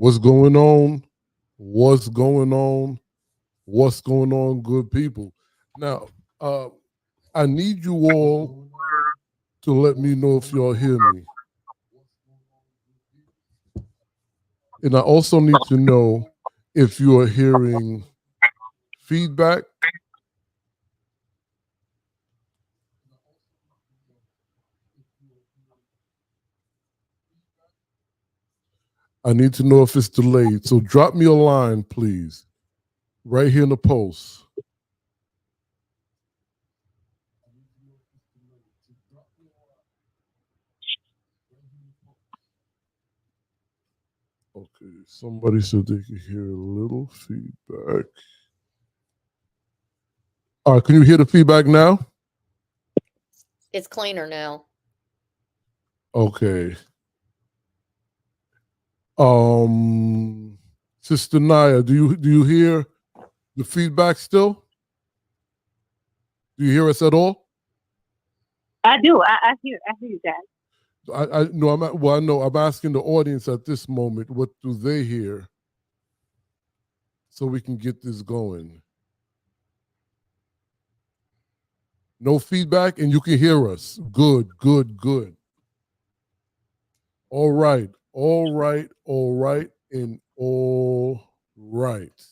What's going on? What's going on? What's going on, good people? Now, uh, I need you all to let me know if y'all hear me. And I also need to know if you are hearing feedback. I need to know if it's delayed. So drop me a line, please, right here in the post. Okay, somebody said they could hear a little feedback. All right, can you hear the feedback now? It's cleaner now. Okay. Sister Naya, do you hear the feedback still? Do you hear us at all? I do. I hear you guys. I no, I know I'm asking the audience at this moment, what do they hear? So we can get this going. No feedback, and you can hear us. Good, good, good. All right, all right, all right, and all right.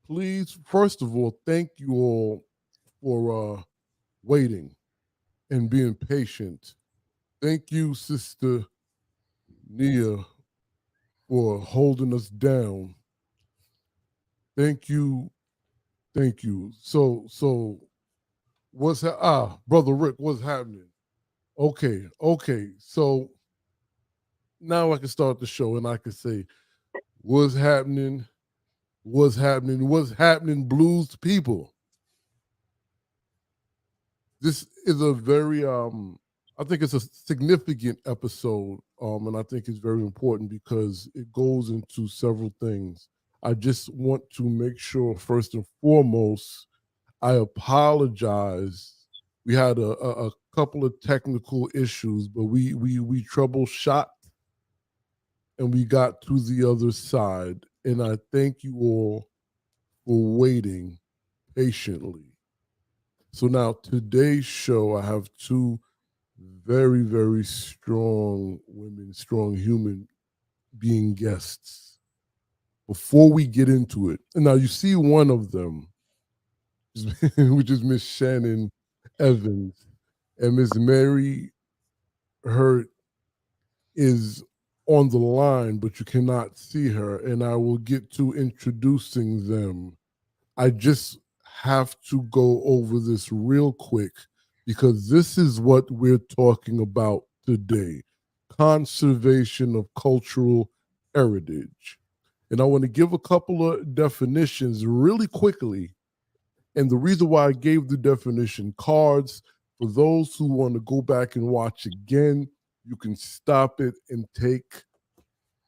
Please, first of all, thank you all for waiting and being patient. Thank you, Sister Nia, for holding us down. Thank you, thank you. So Brother Rick, what's happening? Okay. So now I can start the show and I can say, what's happening? What's happening? What's happening, blues people? This is a very I think it's a significant episode, and I think it's very important because it goes into several things. I just want to make sure, first and foremost, I apologize. We had a couple of technical issues, but we troubleshot and we got to the other side. And I thank you all for waiting patiently. So now today's show, I have two very, very strong women, strong human being guests. Before we get into it, and now you see one of them, which is Miss Shannon Evans, and Miss Mary Hurt is on the line, but you cannot see her, and I will get to introducing them. I just have to go over this real quick because this is what we're talking about today: conservation of cultural heritage. And I want to give a couple of definitions really quickly. And the reason why I gave the definition cards, for those who want to go back and watch again, you can stop it and take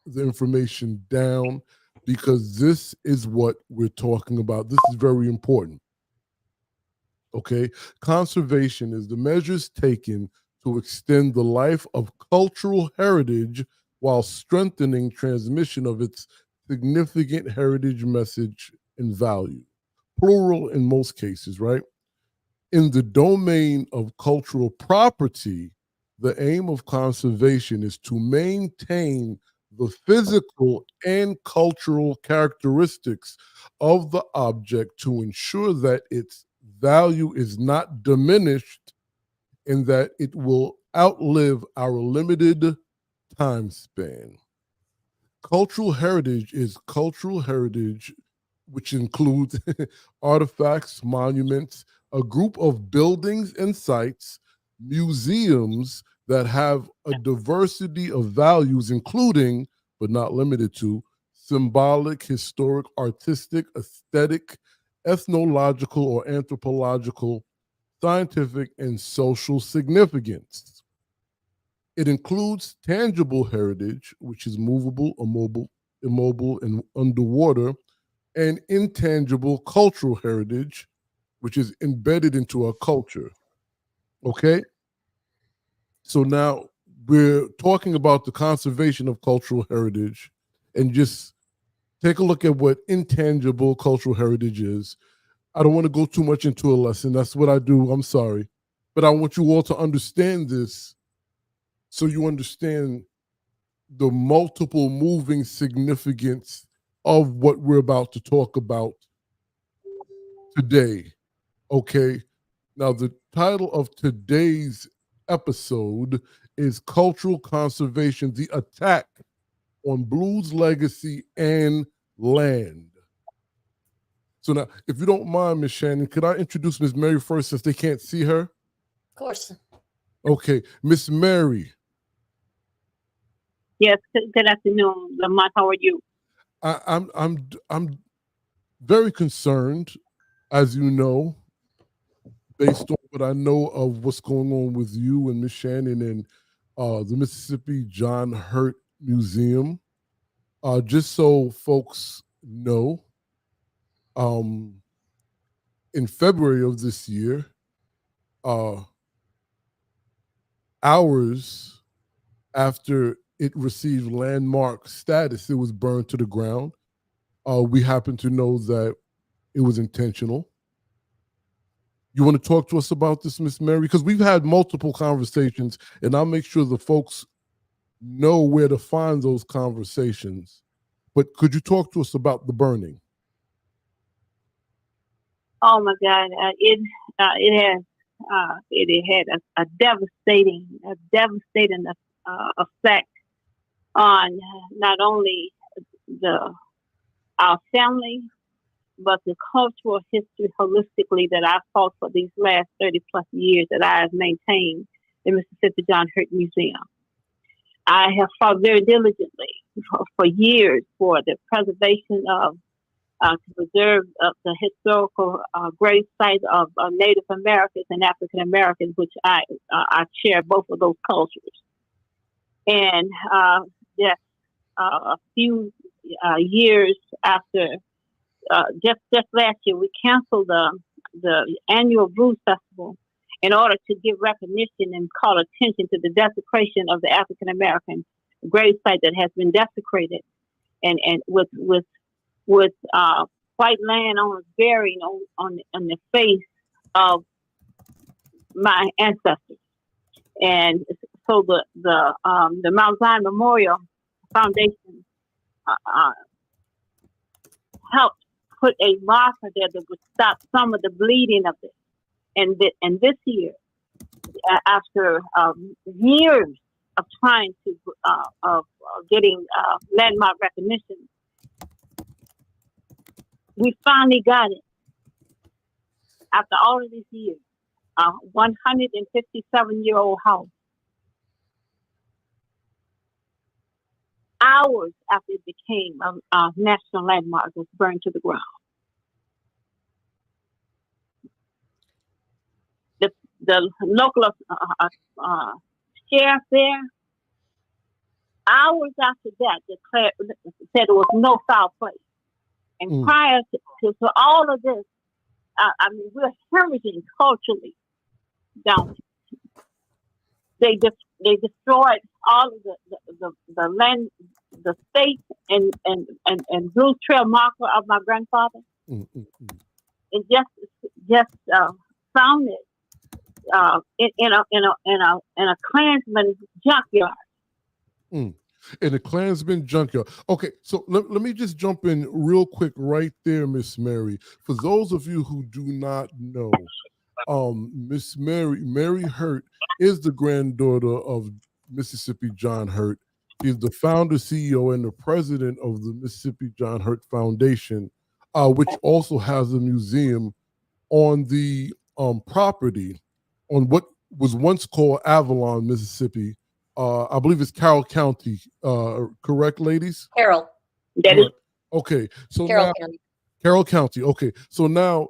the information down because this is what we're talking about. This is very important. Okay, conservation is the measures taken to extend the life of cultural heritage while strengthening transmission of its significant heritage message and value. Plural in most cases, right? In the domain of cultural property, the aim of conservation is to maintain the physical and cultural characteristics of the object to ensure that its value is not diminished and that it will outlive our limited time span. Cultural heritage is cultural heritage, which includes artifacts, monuments, a group of buildings and sites, museums that have a diversity of values, including, but not limited to, symbolic, historic, artistic, aesthetic, ethnological or anthropological, scientific, and social significance. It includes tangible heritage, which is movable, immobile, and underwater, and intangible cultural heritage, which is embedded into our culture. Okay? So now we're talking about the conservation of cultural heritage, and just take a look at what intangible cultural heritage is. I don't want to go too much into a lesson. That's what I do. I'm sorry. But I want you all to understand this so you understand the multiple moving significance of what we're about to talk about today. Okay. Now, the title of today's episode is Cultural Conservation, the Attack on Blues Legacy and Land. So now, if you don't mind, Miss Shannon, could I introduce Miss Mary first since they can't see her? Of course. Okay, Miss Mary. Yes. Good afternoon, Lamont. How are you? I'm very concerned, as you know, based on what I know of what's going on with you and Miss Shannon and the Mississippi John Hurt Museum. Just so folks know, in February of this year, hours after it received landmark status, it was burned to the ground. We happen to know that it was intentional. You want to talk to us about this, Miss Mary? Because we've had multiple conversations, and I'll make sure the folks know where to find those conversations. But could you talk to us about the burning? Oh my God! It had a devastating effect on not only our family, but the cultural history holistically that I've fought for these last 30 plus years that I have maintained the Mississippi John Hurt Museum. I have fought very diligently for years for the preservation of, to preserve the historical grave sites of Native Americans and African Americans, which I share both of those cultures. And just a few years after, just last year, we canceled the annual Blues Festival in order to give recognition and call attention to the desecration of the African American grave site that has been desecrated, and with white landowners burying on the face of my ancestors. And so the Mount Zion Memorial Foundation helped put a marker there that would stop some of the bleeding of this. And this year, after years of trying to getting landmark recognition, we finally got it. After all of these years, a 157-year-old house, hours after it became a national landmark, was burned to the ground. The local sheriff there, hours after that, said it was no foul play. And prior to all of this, I mean, we're hemorrhaging culturally down. They destroyed all of the land, the state and Blues Trail marker of my grandfather, and just found it in a Klansman junkyard. In a Klansman junkyard. Okay, so let me just jump in real quick right there, Miss Mary. For those of you who do not know, Miss Mary Hurt is the granddaughter of Mississippi John Hurt. She's the founder, CEO, and the president of the Mississippi John Hurt Foundation, which also has a museum on the property on what was once called Avalon, Mississippi. I believe it's Carroll County, correct, ladies? Carroll. Okay, so Carroll now, County. Carroll County. Okay, so now,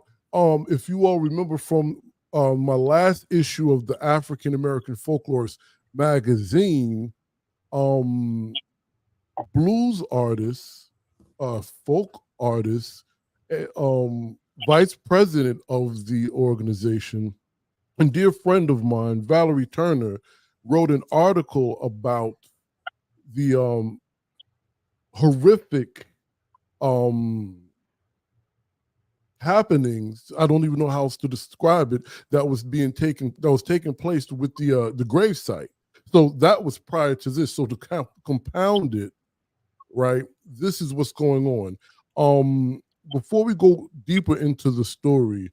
if you all remember from my last issue of the African American Folklorist magazine, blues artists, folk artists, vice president of the organization, and dear friend of mine, Valerie Turner, wrote an article about the horrific happenings. I don't even know how else to describe it. That was taking place with the gravesite. So that was prior to this. So to compound it, right? This is what's going on. Before we go deeper into the story,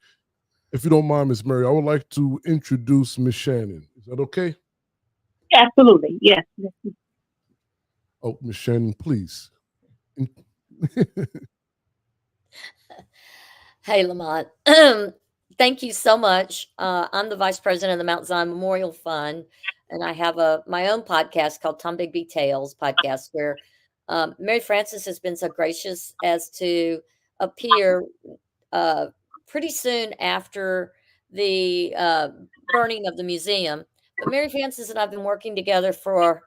if you don't mind, Miss Mary, I would like to introduce Miss Shannon. Is that okay? Absolutely, yes. Oh, Miss Shannon, please. Hey, Lamont. Thank you so much. I'm the vice president of the Mount Zion Memorial Fund, and I have my own podcast called Tom Bigby Tales podcast, where Mary Francis has been so gracious as to appear pretty soon after the burning of the museum. But Mary Francis and I have been working together for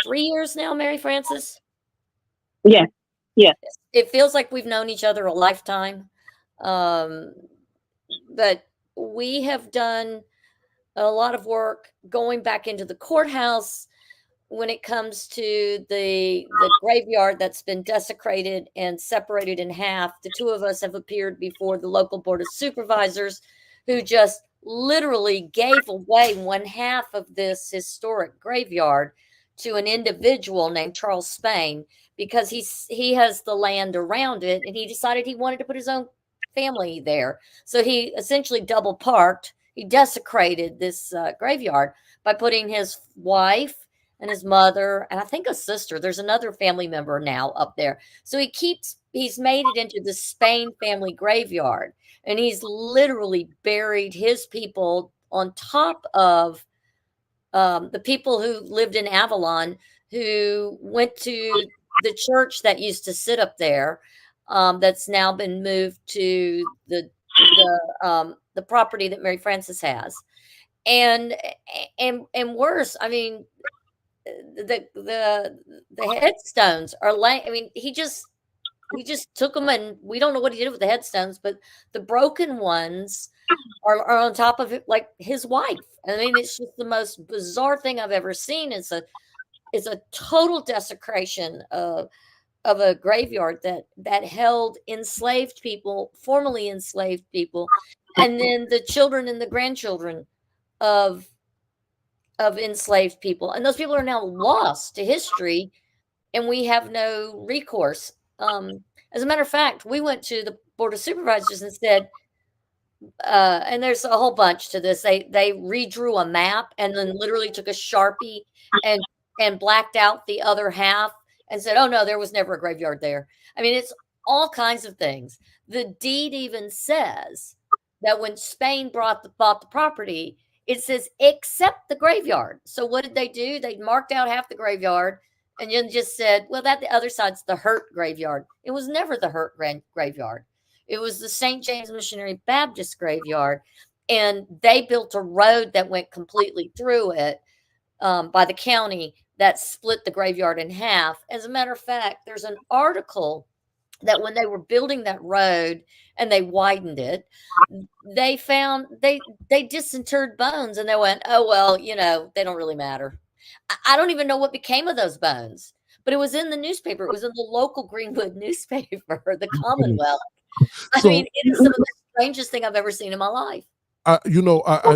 3 years now, Mary Francis. Yes, yes. It feels like we've known each other a lifetime. But we have done a lot of work going back into the courthouse when it comes to the graveyard that's been desecrated and separated in half. The two of us have appeared before the local board of supervisors, who just literally gave away one half of this historic graveyard to an individual named Charles Spain, because he has the land around it, and he decided he wanted to put his own family there. So he essentially double parked. He desecrated this graveyard by putting his wife and his mother, and I think a sister. There's another family member now up there. So he's made it into the Spain family graveyard, and he's literally buried his people on top of the people who lived in Avalon, who went to the church that used to sit up there, that's now been moved to the property that Mary Francis has. And worse, I mean, the headstones are laying. I mean, he just took them, and we don't know what he did with the headstones, but the broken ones are on top of it, like his wife. I mean, it's just the most bizarre thing I've ever seen. It's a total desecration of a graveyard that held enslaved people, formerly enslaved people, and then the children and the grandchildren of enslaved people. And those people are now lost to history, and we have no recourse. As a matter of fact, we went to the board of supervisors and said, and there's a whole bunch to this. They redrew a map and then literally took a Sharpie and blacked out the other half and said, "Oh no, there was never a graveyard there." I mean, it's all kinds of things. The deed even says that when Spain bought the property, it says except the graveyard. So what did they do? They marked out half the graveyard and then just said, "Well, the other side's the Hurt graveyard." It was never the Hurt graveyard. It was the St. James Missionary Baptist graveyard, and they built a road that went completely through it by the county that split the graveyard in half. As a matter of fact, there's an article that when they were building that road and they widened it, they found they disinterred bones, and they went, "Oh, well, they don't really matter." I don't even know what became of those bones, but it was in the newspaper. It was in the local Greenwood newspaper, the Commonwealth. I mean, it is some of the strangest thing I've ever seen in my life. I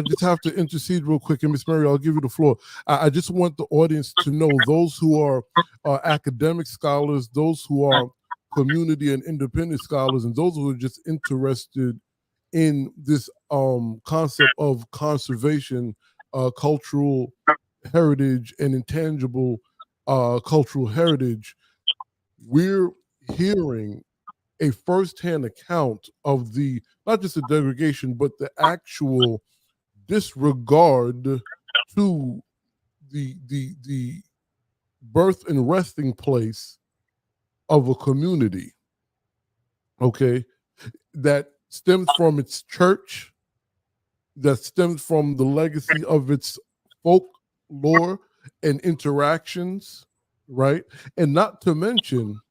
just have to intercede real quick, and Miss Mary, I'll give you the floor. I just want the audience to know, those who are academic scholars, those who are community and independent scholars, and those who are just interested in this concept of conservation, cultural heritage, and intangible cultural heritage. We're hearing a firsthand account of the, not just the degradation, but the actual disregard to the birth and resting place of a community, okay, that stems from its church, that stems from the legacy of its folklore and interactions, right? And not to mention,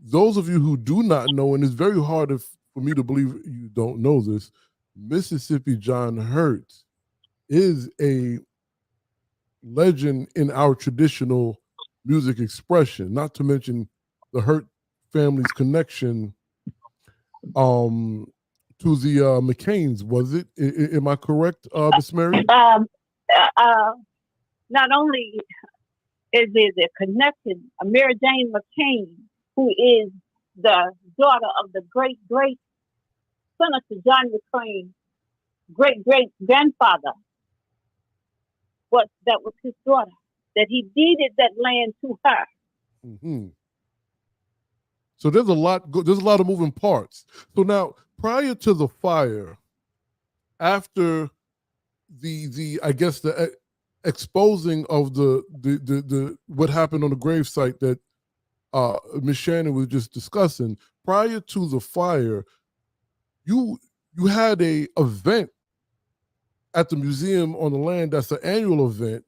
those of you who do not know, and it's very hard for me to believe you don't know this, Mississippi John Hurt is a legend in our traditional music expression, not to mention the Hurt family's connection to the McCains, was it? Am I correct, Miss Mary? Not only is there a connection, Mary Jane McCain, who is the daughter of the great Senator John McCain, great grandfather, that was his daughter, that he deeded that land to her. Mm-hmm. So there's a lot of moving parts. So now, prior to the fire, after the I guess the exposing of the what happened on the gravesite that Miss Shannon was just discussing, prior to the fire, you had a event at the museum on the land. That's an annual event.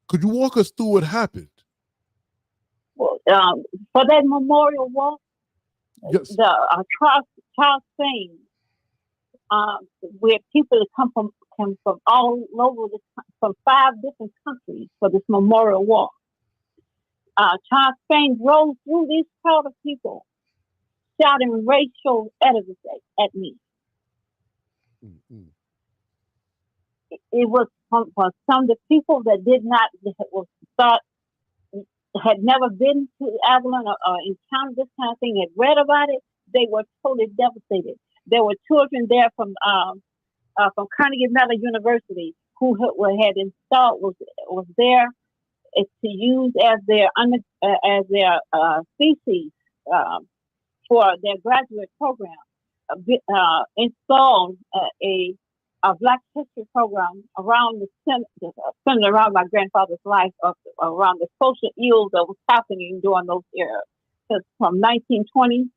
Could you walk us through what happened? Well, for that memorial walk, yes, the Charles Fane, where people come from all over from 5 different countries for this memorial walk. Charles Fane drove through this crowd of people, shouting racial epithets at me. Mm-hmm. It was for some of the people that had never been to Avalon or encountered this kind of thing, had read about it. They were totally devastated. There were children there from Carnegie Mellon University who had installed was there to use as their thesis for their graduate program. Installed a Black History program around centered around my grandfather's life, around the social ills that was happening during those eras, from 1920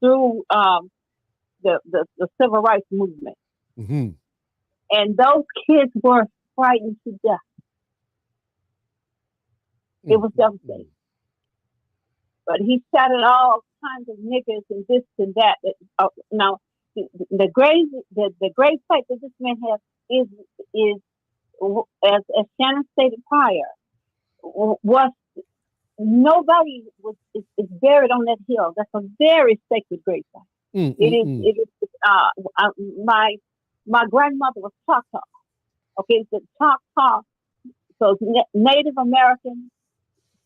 through the Civil Rights Movement. Mm-hmm. And those kids were frightened to death. It was devastating. But he shouted all kinds of niggers and this and that. Now, the grave site that this man has is as Shannon stated prior, was nobody is buried on that hill. That's a very sacred grave site. Mm-hmm. It is. My grandmother was Teoc. Okay, it's Teoc. So Native American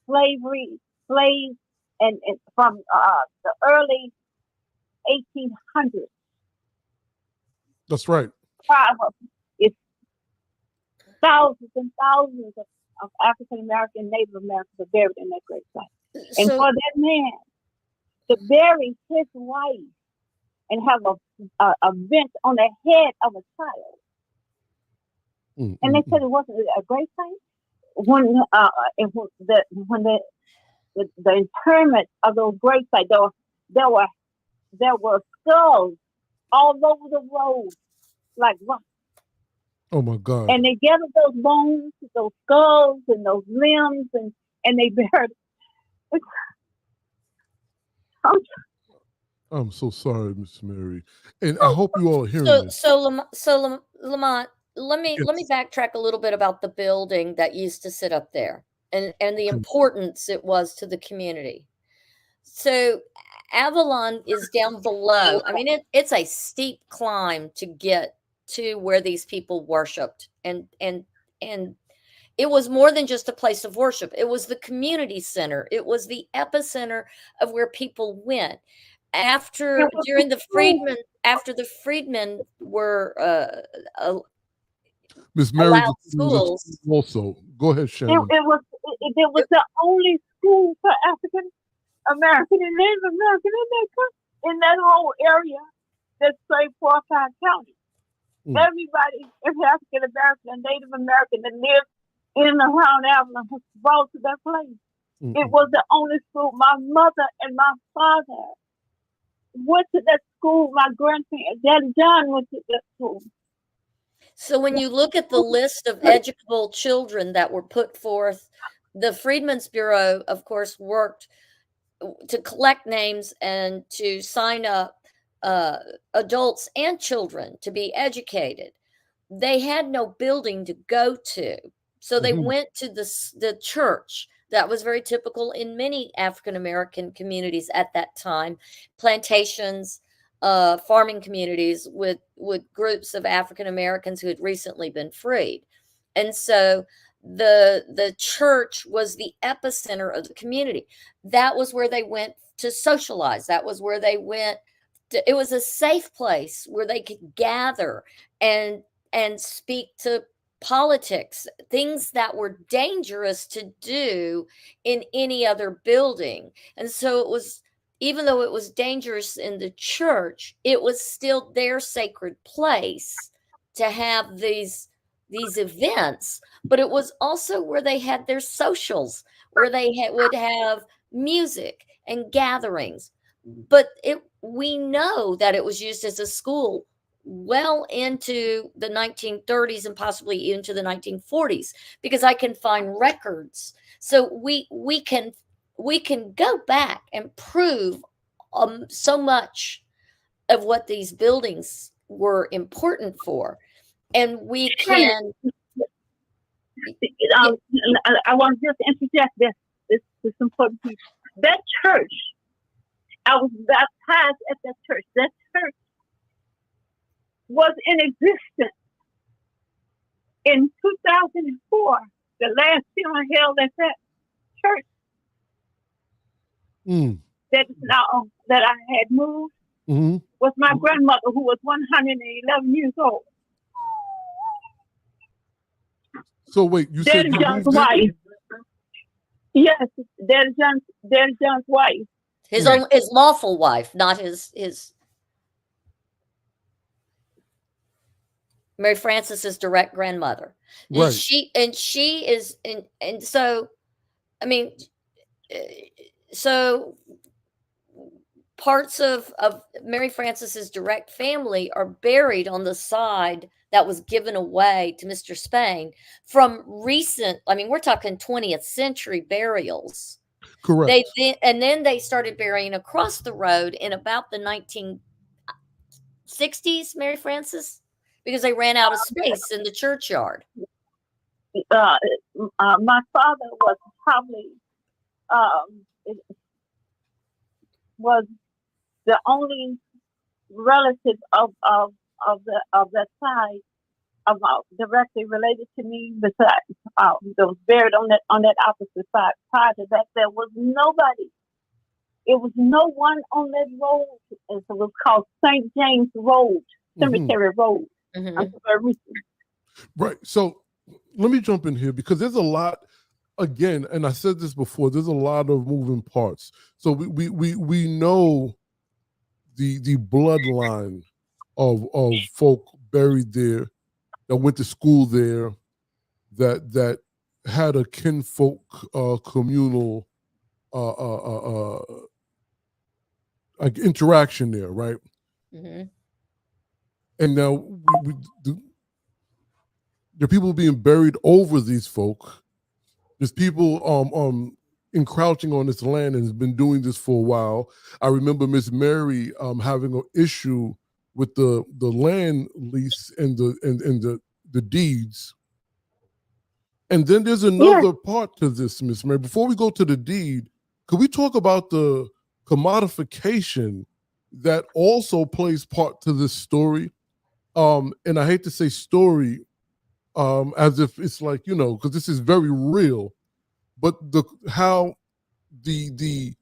slaves, and from the early 1800s. That's right. It's thousands and thousands of African American, Native Americans are buried in that great site. And for that man to bury his wife and have a vent on the head of a child, and they said it wasn't a great site. When the interment of those grave sites, there were skulls all over the road, like rocks. Oh my God! And they gathered those bones, those skulls, and those limbs, and they buried. I'm so sorry, Miss Mary, and I hope you all are hearing this. So Lamont, let me backtrack a little bit about the building that used to sit up there and the importance it was to the community. So Avalon is down below. I mean, it's a steep climb to get to where these people worshipped, and it was more than just a place of worship. It was the community center. It was the epicenter of where people went. After the freedmen were Miss Mary allowed schools. Also, go ahead, Shannon. It was the only school for African American and Native American in that whole area that saved Forsyth County. Everybody, every African American and Native American that lived in and around Avalon was brought to that place. It was the only school. My mother and my father went to that school. My grandparents, Daddy John, went to that school. So when you look at the list of educable children that were put forth, the Freedmen's Bureau, of course, worked to collect names and to sign up adults and children to be educated. They had no building to go to, so they went to the church That was very typical in many African American communities at that time. Plantations, farming communities with groups of African Americans who had recently been freed. And so the church was the epicenter of the community. That was where they went to socialize. That was where they went it was a safe place where they could gather and speak to politics, things that were dangerous to do in any other building. And so it was, even though it was dangerous in the church, it was still their sacred place to have these events. But it was also where they had their socials, where they would have music and gatherings. But we know that it was used as a school well into the 1930s and possibly into the 1940s, because I can find records. So we can go back and prove so much of what these buildings were important for, and we can. I want to just interject this important piece. That church, I was baptized at that church. That church was in existence in 2004. The last funeral held at that church. That is now that I had moved was my grandmother, who was 111 years old. So wait, you said you John's moved wife. Yes, John's wife. His lawful wife, not his Mary Francis's direct grandmother. Right. She is, and so, I mean, so parts of Mary Francis's direct family are buried on the side that was given away to Mr. Spain from recent, I mean, we're talking 20th century burials. Correct. Then they started burying across the road in about the 1960s, Mary Francis, because they ran out of space in the churchyard. My father was probably was the only relative of that side directly related to me, besides that was buried on that opposite side. Prior to that, there was nobody. It was no one on that road. It was called St. James Road, Cemetery Road. Right. So let me jump in here, because there's a lot. Again, and I said this before, there's a lot of moving parts. So we know the bloodline of folk buried there, that went to school there, that had a kinfolk communal like interaction there, right? And now there are people being buried over these folk. There's people encroaching on this land and has been doing this for a while. I remember Miss Mary having an issue with the land lease and the deeds. And then there's another part to this, Miss Mary. Before we go to the deed, could we talk about the commodification that also plays part to this story? And I hate to say story, as if it's like, because this is very real, but how the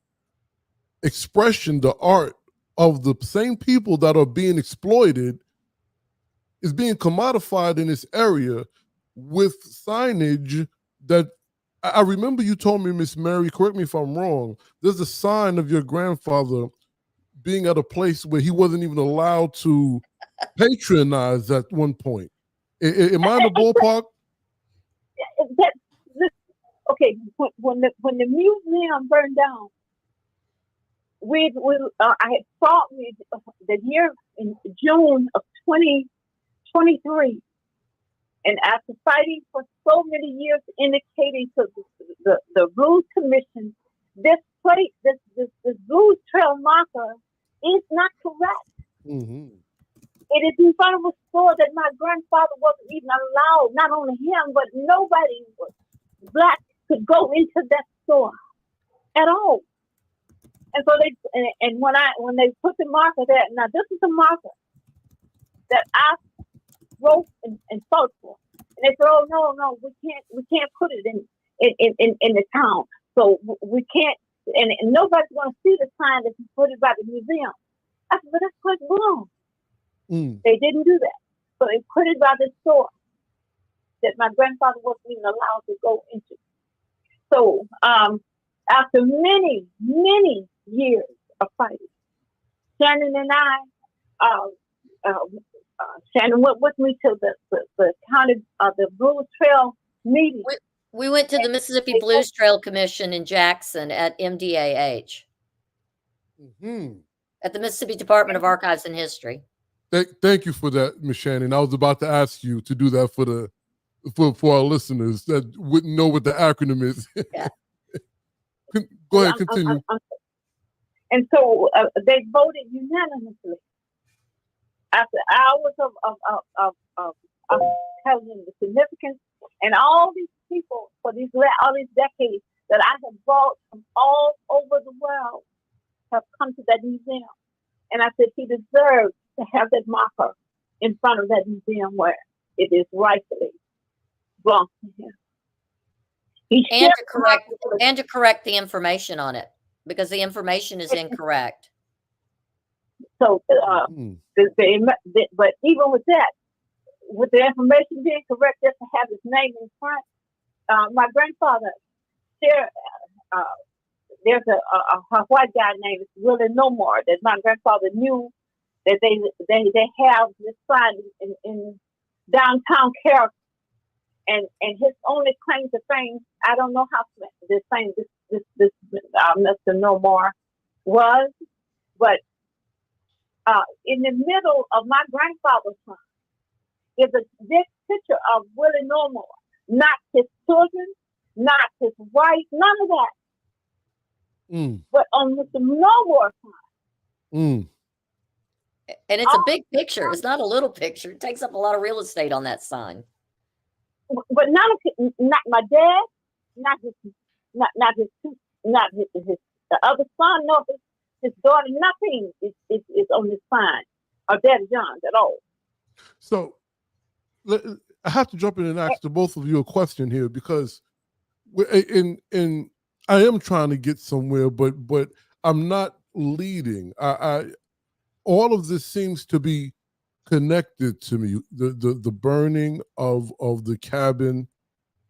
expression, the art of the same people that are being exploited is being commodified in this area with signage that I remember you told me, Miss Mary, correct me if I'm wrong, there's a sign of your grandfather being at a place where he wasn't even allowed to patronize at one point. Am I in the ballpark? Okay, when the museum burned down, I had fought the year in June of 2023, and after fighting for so many years, indicating to the Blues Commission, this place, this Blues Trail marker is not correct. It is in front of a store that my grandfather wasn't even allowed. Not only him, but nobody was black could go into that no. And so when they put the marker there, now this is a marker that I wrote and fought for. And they said, "Oh no, we can't put it in the town. So we can't, and nobody's going to see the sign that you put it by the museum." I said, "But that's quite wrong." They didn't do that. So they put it by the store that my grandfather wasn't even allowed to go into. So after many years of fighting, Shannon and I, Shannon went with me to the county, the Blues Trail meeting. We went to the Mississippi Blues Trail Commission in Jackson at MDAH, at the Mississippi Department of Archives and History. Thank you for that, Ms. Shannon. I was about to ask you to do that for our listeners that wouldn't know what the acronym is. Yeah. Go ahead, continue. And so they voted unanimously after hours of telling them the significance, and all these people for all these decades that I have brought from all over the world have come to that museum. And I said he deserves to have that marker in front of that museum where it is rightfully belongs to him. And to correct the information on it, because the information is incorrect. So, but even with that, with the information being correct, just to have his name in front, my grandfather, there's a white guy named Willie Nomore that my grandfather knew that they have this sign in downtown Carroll, and his only claim to fame, I don't know how this Mr. Nomore was, but in the middle of my grandfather's sign is a big picture of Willie Nomore, not his children, not his wife, none of that. But on Mr. Nomore's sign. And it's a big picture. It's not a little picture. It takes up a lot of real estate on that sign. But not my dad, not his the other son, no, his daughter, nothing is on this sign or Daddy John's at all. So I have to jump in and ask the both of you a question here, because I am trying to get somewhere, but I'm not leading. All of this seems to be connected to me. The burning of the cabin,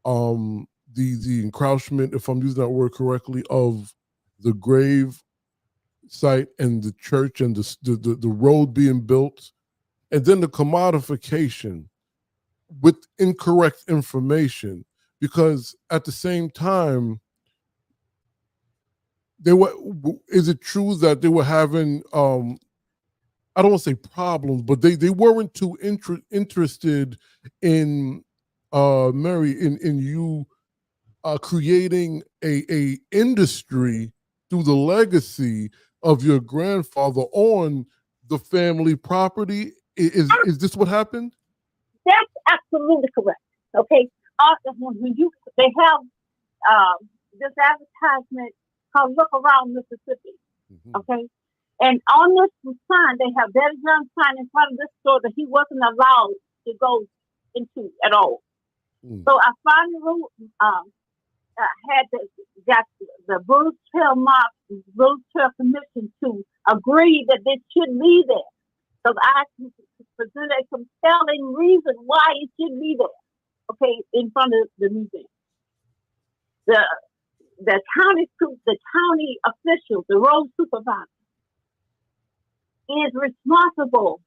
the encroachment, if I'm using that word correctly, of the grave site and the church and the road being built, and then the commodification with incorrect information. Because at the same time, is it true that they were having I don't want to say problems, but they weren't too interested in Mary in you creating a industry through the legacy of your grandfather on the family property? Is this what happened? That's absolutely correct. Okay, they have this advertisement called "Look Around Mississippi." Okay. And on this sign, they have Daddy John's sign in front of this store that he wasn't allowed to go into at all. So I finally got the Blues Trail Commission to agree that this should be there. So I present a compelling reason why it should be there. Okay, in front of the museum. The county officials, the road supervisor, is responsible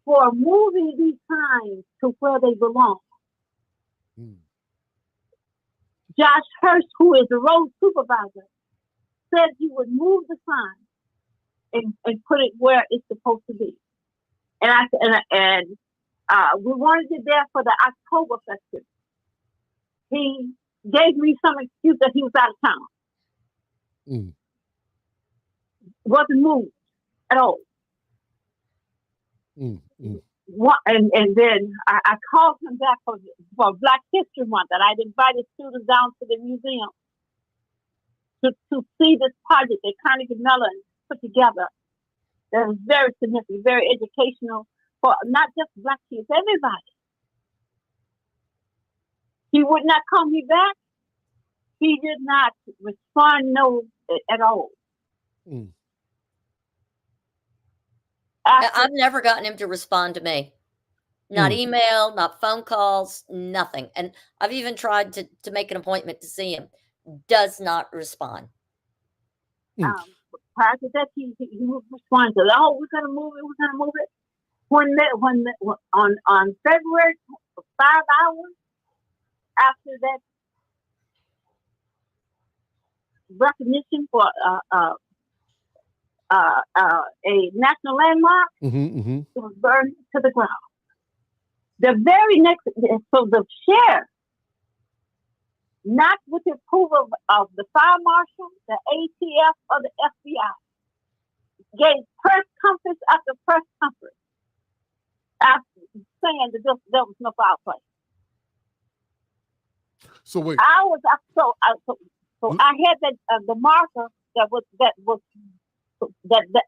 for moving these signs to where they belong. Josh Hurst, who is the road supervisor, said he would move the sign and put it where it's supposed to be. And we wanted it there for the October festival. He gave me some excuse that he was out of town. Wasn't moved at all. And then I called him back for Black History Month, and I'd invited students down to the museum to see this project that Carnegie Mellon put together that is very significant, very educational for not just Black kids, everybody. He would not call me back. He did not respond no at all. Mm. I've never gotten him to respond to me. Not email, not phone calls, nothing. And I've even tried to make an appointment to see him. Does not respond. Prior to that, he would respond to, "Oh, we're gonna move it. We're gonna move it." When on February 5 hours after that recognition for a national landmark, it was burned to the ground. The very next, so the sheriff, not with the approval of the fire marshal, the ATF, or the FBI, gave press conference after press conference after saying that there was no foul play. So wait, I had that the marker that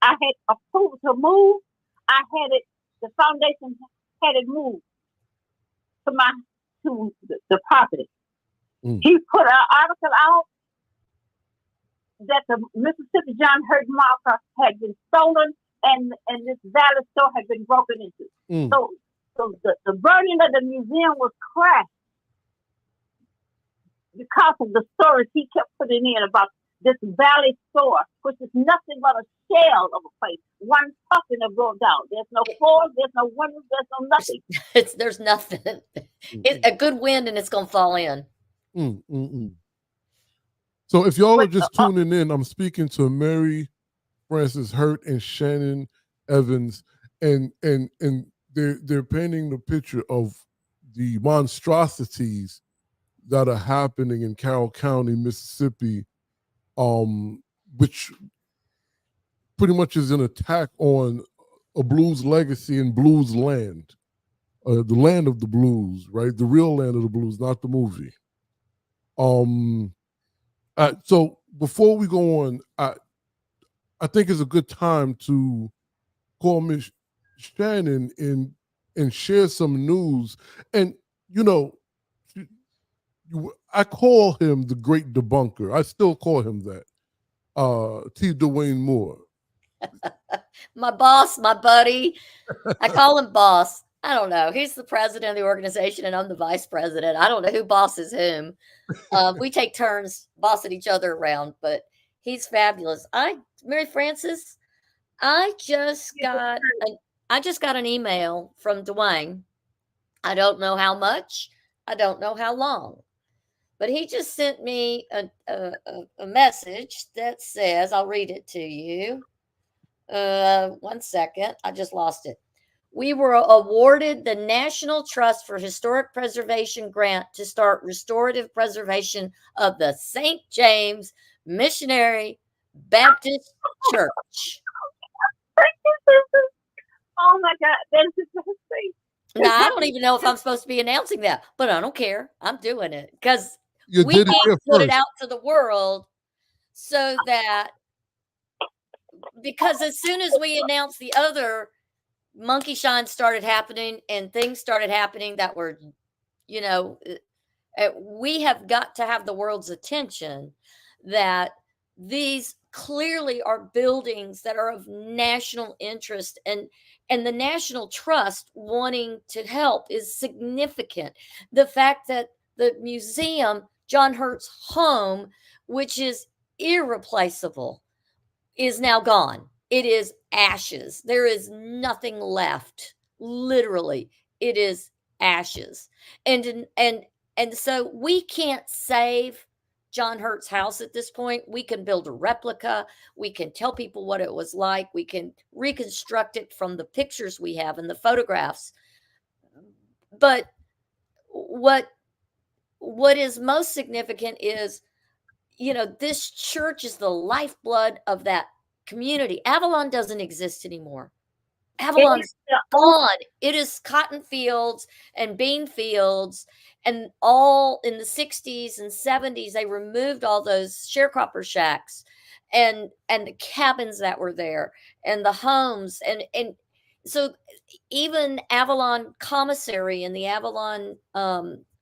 I had approved to move. I had it. The foundation had it moved to the property. He put an article out that the Mississippi John Hurt marker had been stolen and this valid store had been broken into. So the burning of the museum was crashed because of the stories he kept putting in about this valley store, which is nothing but a shell of a place. One puffin will go down. There's no floors, there's no windows, there's no nothing. There's nothing. It's a good wind and it's gonna fall in. So if y'all are just tuning in, I'm speaking to Mary, Francis Hurt, and Shannon Evans, and they're painting the picture of the monstrosities that are happening in Carroll County, Mississippi, which pretty much is an attack on a blues legacy and blues land, the land of the blues, right? The real land of the blues, not the movie. So before we go on, I think it's a good time to call Miss Shannon and share some news. And I call him the great debunker. I still call him that. T. Dwayne Moore. My boss, my buddy. I call him boss. I don't know. He's the president of the organization and I'm the vice president. I don't know who bosses whom. We take turns bossing each other around, but he's fabulous. Mary Francis, I just got an email from Dwayne. I don't know how much. I don't know how long. But he just sent me a message that says, I'll read it to you. 1 second. I just lost it. We were awarded the National Trust for Historic Preservation grant to start restorative preservation of the St. James Missionary Baptist Church. Oh my God, that's just amazing. Now, I don't even know if I'm supposed to be announcing that, but I don't care. I'm doing it because we need to put it out to the world so that, because as soon as we announced the other, monkey shine started happening and things started happening that were, we have got to have the world's attention that these clearly are buildings that are of national interest, and the National Trust wanting to help is significant. The fact that the museum, John Hurt's home, which is irreplaceable, is now gone. It is ashes. There is nothing left. Literally, it is ashes. And so we can't save John Hurt's house at this point. We can build a replica. We can tell people what it was like. We can reconstruct it from the pictures we have and the photographs. But what is most significant is, this church is the lifeblood of that community. Avalon doesn't exist anymore. Avalon's the only gone. It is cotton fields and bean fields, and all in the 60s and 70s they removed all those sharecropper shacks and the cabins that were there and the homes, and so even Avalon Commissary and the Avalon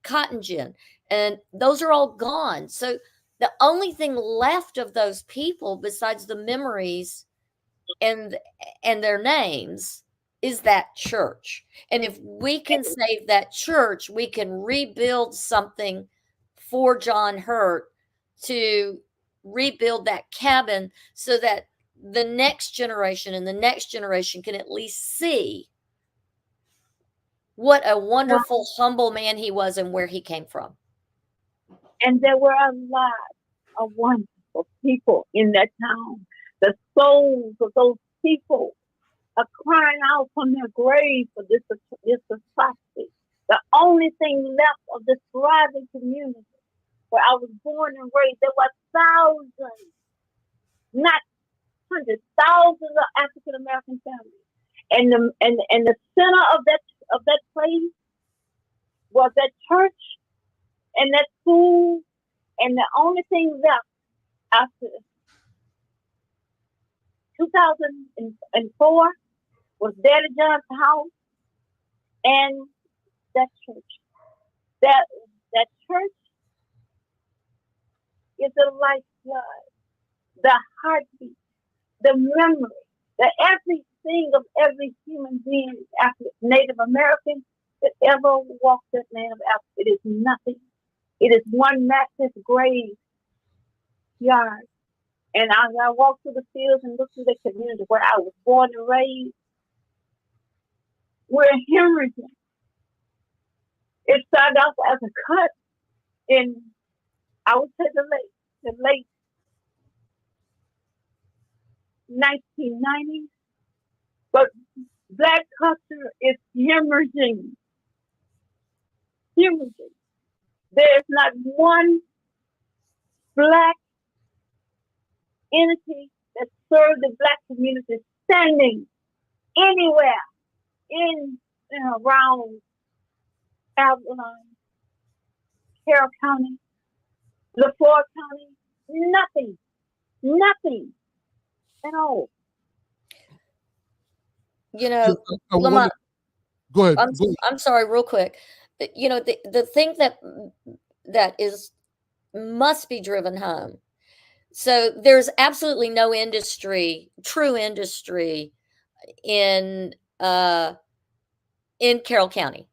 cotton gin, and those are all gone. So the only thing left of those people besides the memories and their names is that church. And if we can save that church, we can rebuild something for John Hurt, to rebuild that cabin so that the next generation and the next generation can at least see what a wonderful, humble man he was and where he came from. And there were a lot of wonderful people in that town. The souls of those people are crying out from their graves for this atrocity. The only thing left of this thriving community where I was born and raised, there were thousands, not hundreds, thousands of African American families. And the center of that place was that church and that school, and the only thing left after 2004 was Daddy John's house and that church. That church is the lifeblood, the heartbeat, the memory, the everything of every human being, Native American, that ever walked that land of Africa. It is nothing. It is one massive graveyard. And as I walk through the fields and look through the community where I was born and raised, we're hemorrhaging. It started off as a cut in, I would say, the late 1990s, but Black culture is hemorrhaging. There's not one Black entity that served the Black community standing anywhere in and around Avalon, Carroll County, LaFleur County. Nothing at all. You know, Lamont, go ahead. I'm sorry, real quick. You know, the thing that is must be driven home. So there's absolutely no true industry in Carroll County.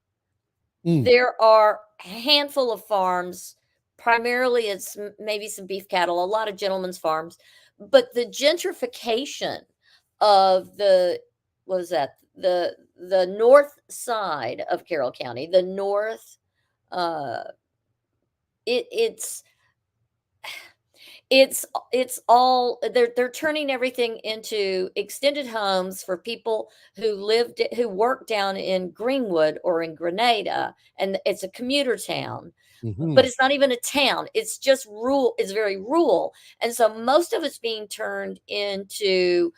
There are a handful of farms. Primarily, it's maybe some beef cattle, a lot of gentlemen's farms, but the gentrification of the north side of Carroll County, the north, it's all they're turning everything into extended homes for people who work down in Greenwood or in Grenada, and it's a commuter town. But it's not even a town. It's just rural. It's very rural. And so most of it's being turned into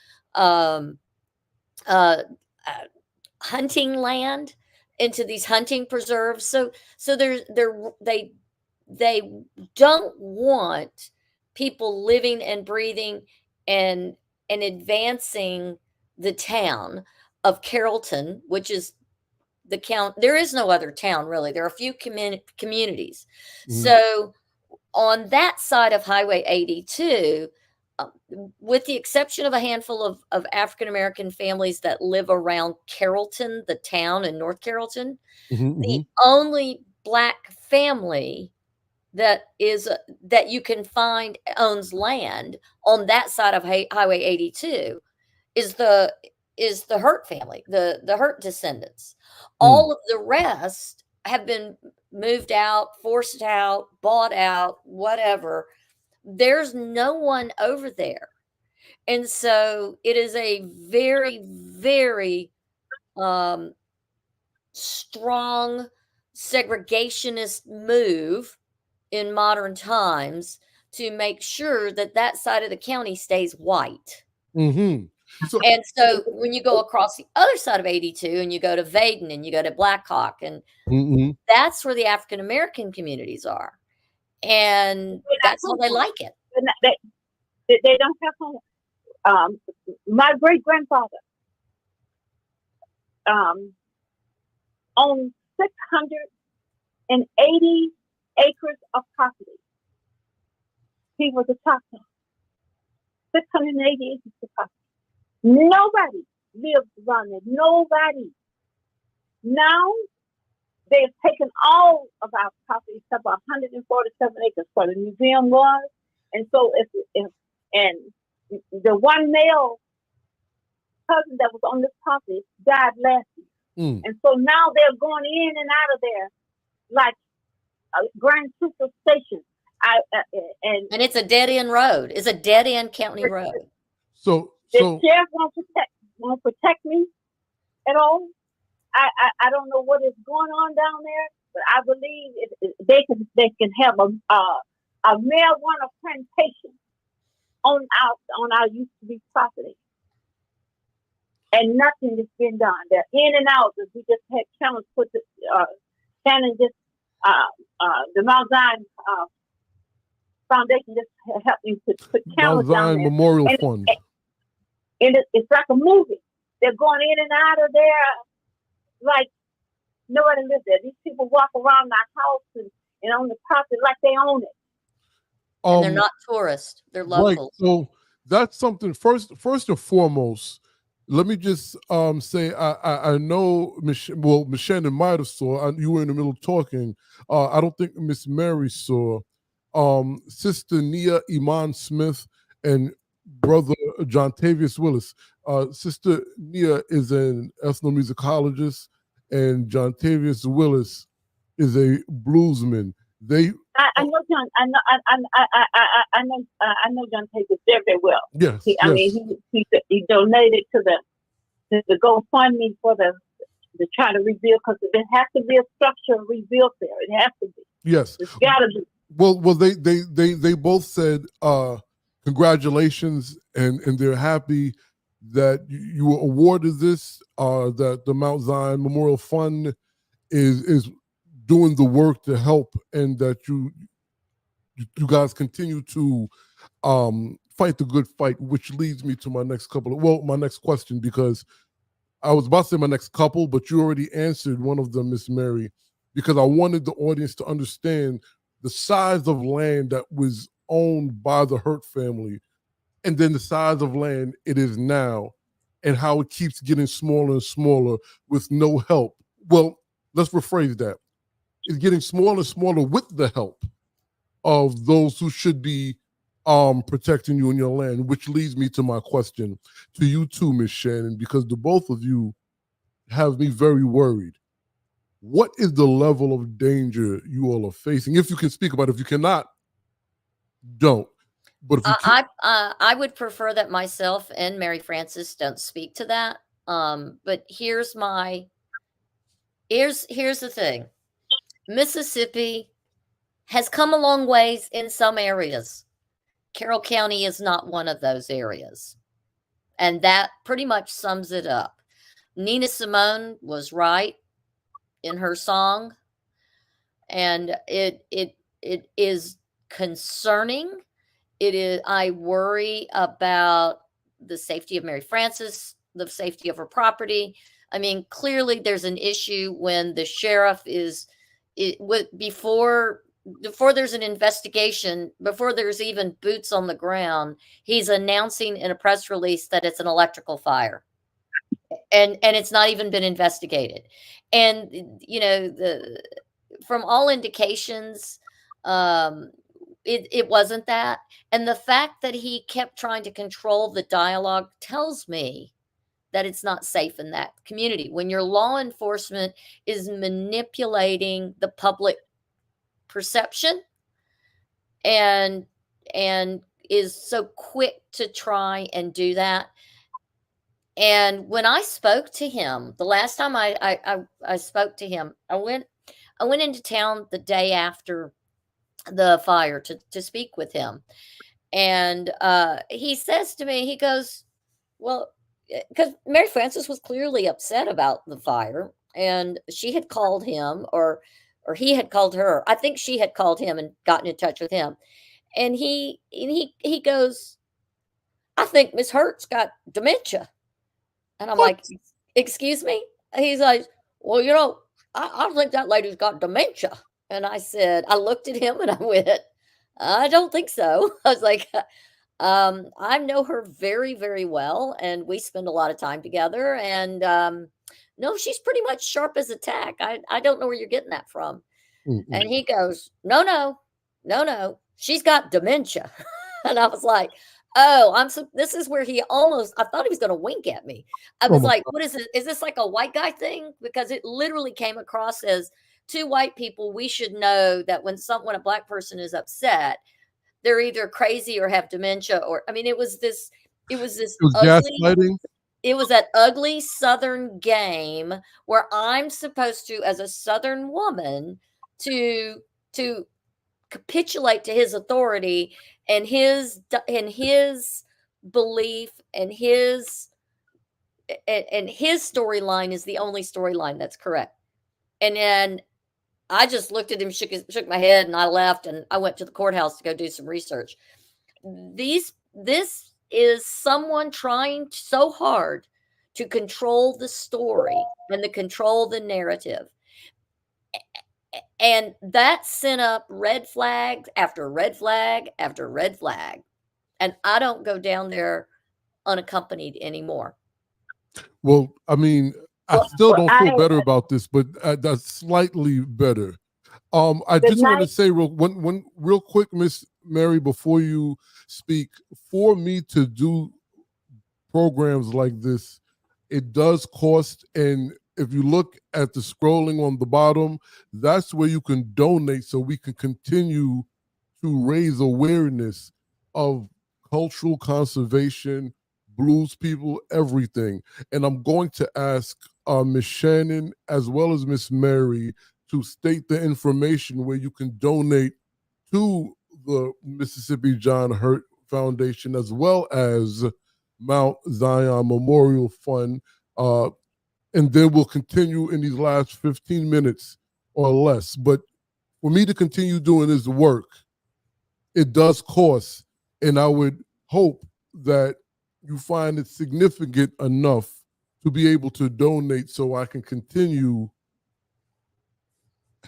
hunting land, into these hunting preserves. So they don't want people living and breathing and advancing the town of Carrollton, which is the count. There is no other town really. There are a few communities. So on that side of Highway 82, with the exception of a handful of African American families that live around Carrollton, the town in North Carrollton, the only Black family that you can find owns land on that side of Highway 82 is the Hurt family, the Hurt descendants. All of the rest have been moved out, forced out, bought out, whatever. There's no one over there. And so it is a very, very strong segregationist move in modern times to make sure that side of the county stays white. And so when you go across the other side of 82 and you go to Vaden and you go to Black Hawk, and that's where the African American communities are. And that's how they like it. They don't have home. My great grandfather owned 680 acres of property. He was a Choctaw. 680 acres of property. Nobody lives around there. Nobody. Now they've taken all of our property except 147 acres where the museum was. And so and the one male cousin that was on this property died last year. And so now they're going in and out of there like a Grand Central Station. And it's a dead end road. It's a dead end county road. So the sheriff won't protect me at all. I don't know what is going on down there, but I believe they can have a marijuana plantation on our used to be property, and nothing has been done. They're in and out. We just had Shannon Shannon just the Mount Zion Foundation just helped me to put cameras down there. Memorial Fund. And it's like a movie. They're going in and out of there like nobody lives there. These people walk around my house and on the property like they own it. And they're not tourists; they're locals. Right. So that's something. First and foremost, let me just say I know Miss Shannon might have saw. You were in the middle of talking. I don't think Miss Mary saw. Sister Nia Iman Smith and brother John Tavius Willis. Sister Nia is an ethnomusicologist, and John Tavius Willis is a bluesman. I know John. I know John Tavius very well. Yes. He donated to the GoFundMe for the try to rebuild, because there has to be a structure rebuilt there. It has to be. Yes. It's gotta be. Well, they both said congratulations, and they're happy that you were awarded this. That the Mount Zion Memorial Fund is doing the work to help, and that you guys continue to fight the good fight. Which leads me to my next question, because I was about to say my next couple, but you already answered one of them, Miss Mary, because I wanted the audience to understand the size of land that was owned by the Hurt family, and then the size of land it is now, and how it keeps getting smaller and smaller with no help. Well, let's rephrase that. It's getting smaller and smaller with the help of those who should be protecting you and your land, which leads me to my question to you too, Miss Shannon, because the both of you have me very worried. What is the level of danger you all are facing? If you can speak about it. If you cannot, don't. But if you I would prefer that myself and Mary Francis don't speak to that. But here's the thing. Mississippi has come a long ways in some areas. Carroll County is not one of those areas. And that pretty much sums it up. Nina Simone was right in her song, and it is concerning. It is. I worry about the safety of Mary Francis, the safety of her property. I mean, clearly there's an issue when the sheriff before there's an investigation, before there's even boots on the ground, he's announcing in a press release that it's an electrical fire. And it's not even been investigated. And, from all indications, it wasn't that. And the fact that he kept trying to control the dialogue tells me that it's not safe in that community. When your law enforcement is manipulating the public perception and is so quick to try and do that. And when I spoke to him, the last time I spoke to him, I went into town the day after the fire to speak with him. And he says to me, he goes, well, because Mary Frances was clearly upset about the fire, and she had called him, or he had called her. I think she had called him and gotten in touch with him, and he goes, "I think Miss Hurt's got dementia," and I'm What? like, "Excuse me?" He's like, "Well, I think that lady's got dementia," and I said, I looked at him and I went, "I don't think so." I was like, I know her very, very well, and we spend a lot of time together. And no, she's pretty much sharp as a tack. I don't know where you're getting that from. Mm-mm. And he goes, "No, no, no, no, she's got dementia." And I was like, "Oh, I'm so." This is where he almost. I thought he was going to wink at me. I Oh was my like, God. "What is it? Is this like a white guy thing?" Because it literally came across as two white people. We should know that when a black person is upset, they're either crazy or have dementia, or I mean, it was this It was ugly gaslighting. it was that ugly Southern game where I'm supposed to, as a Southern woman, to to capitulate to his authority and his belief and his storyline is the only storyline that's correct. And then I just looked at him, shook my head, and I left, and I went to the courthouse to go do some research. This is someone trying so hard to control the story and to control the narrative. And that sent up red flag after red flag after red flag. And I don't go down there unaccompanied anymore. Well, I mean, I Well, still well, don't feel I better about this, but that's slightly better. I the just want to night. say real quick, Miss Mary, before you speak, for me to do programs like this, it does cost. And if you look at the scrolling on the bottom, that's where you can donate so we can continue to raise awareness of cultural conservation, blues people, everything. And I'm going to ask Miss Shannon as well as Miss Mary to state the information where you can donate to the Mississippi John Hurt Foundation as well as Mount Zion Memorial Fund. Uh, and then we'll continue in these last 15 minutes or less. But for me to continue doing this work, it does cost. And I would hope that you find it significant enough to be able to donate so I can continue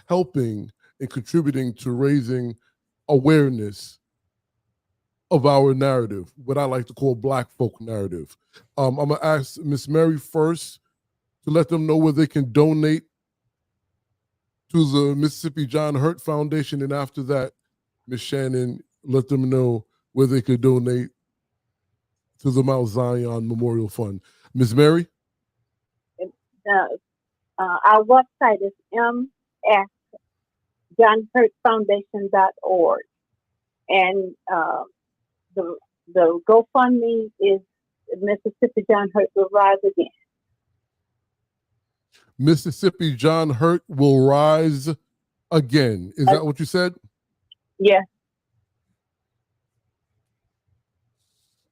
helping and contributing to raising awareness of our narrative, what I like to call Black folk narrative. I'm gonna ask Miss Mary first to let them know where they can donate to the Mississippi John Hurt Foundation, and after that, Miss Shannon, let them know where they could donate to the Mount Zion Memorial Fund. Miss Mary? The, our website is msjohnhurtfoundation.org, and the GoFundMe is Mississippi John Hurt Will Rise Again. Mississippi John Hurt Will Rise Again. Is that what you said? Yes.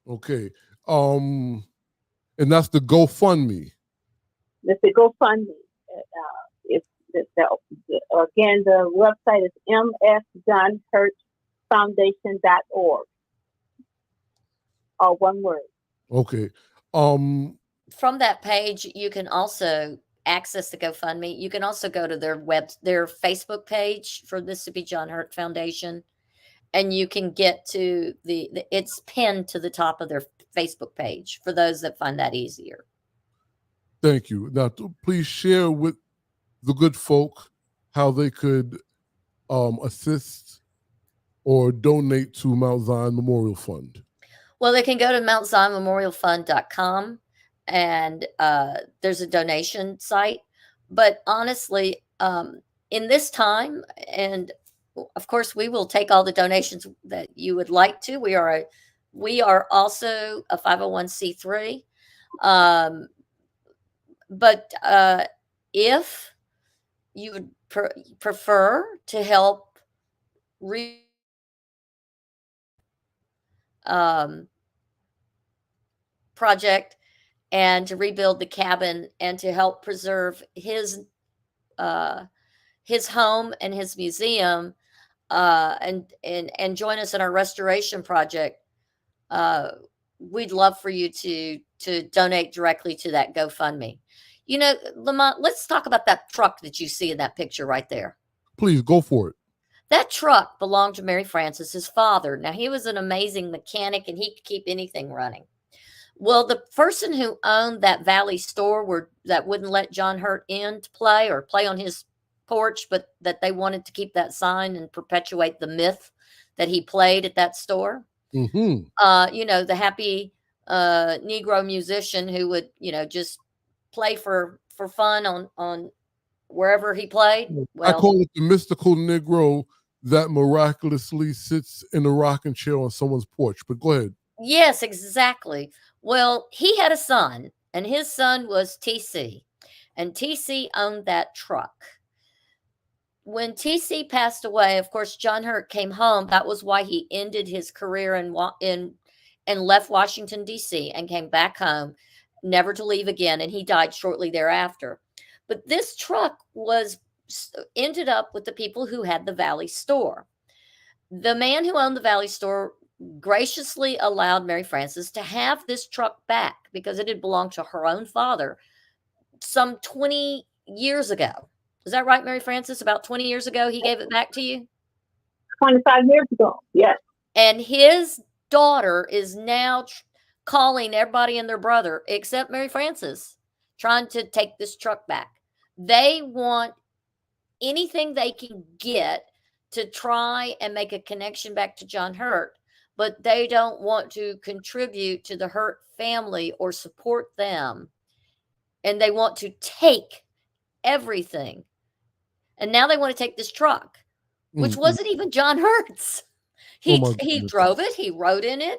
Okay. And that's the GoFundMe. It's the GoFundMe. Again, the website is msjohnhurtfoundation.org. All one word. Okay. From that page, you can also access the GoFundMe. You can also go to their Facebook page for Mississippi John Hurt Foundation, and you can get to it's pinned to the top of their Facebook page for those that find that easier. Thank you. Now, please share with the good folk how they could assist or donate to Mount Zion Memorial Fund. Well, they can go to mountzionmemorialfund.com, and there's a donation site. But honestly, in this time, and of course, we will take all the donations that you would like to. We are also a 501c3. But if you would prefer to help project and to rebuild the cabin and to help preserve his home and his museum, and join us in our restoration project, we'd love for you to donate directly to that GoFundMe. You know, Lamont, let's talk about that truck that you see in that picture right there. Please go for it. That truck belonged to Mary Francis, his father. Now, he was an amazing mechanic and he could keep anything running. Well, the person who owned that Valley store that wouldn't let John Hurt in to play or play on his porch, but that they wanted to keep that sign and perpetuate the myth that he played at that store. Mm-hmm. You know, the happy Negro musician who would, you know, just play for fun on wherever he played. I Well, call it the mystical Negro that miraculously sits in a rocking chair on someone's porch. But go ahead. yes, exactly. Well, he had a son, and his son was TC, and TC owned that truck. When TC passed away, of course, John Hurt came home. That was why he ended his career and left Washington, D.C., and came back home, never to leave again, and he died shortly thereafter. But this truck ended up with the people who had the Valley store. The man who owned the Valley store graciously allowed Mary Frances to have this truck back because it had belonged to her own father some 20 years ago. Is that right, Mary Frances? About 20 years ago, he gave it back to you? 25 years ago, yes. And his daughter is now calling everybody and their brother, except Mary Frances, trying to take this truck back. They want anything they can get to try and make a connection back to John Hurt, but they don't want to contribute to the Hurt family or support them. And they want to take everything. And now they want to take this truck, which wasn't even John Hurt's. He drove it, he rode in it,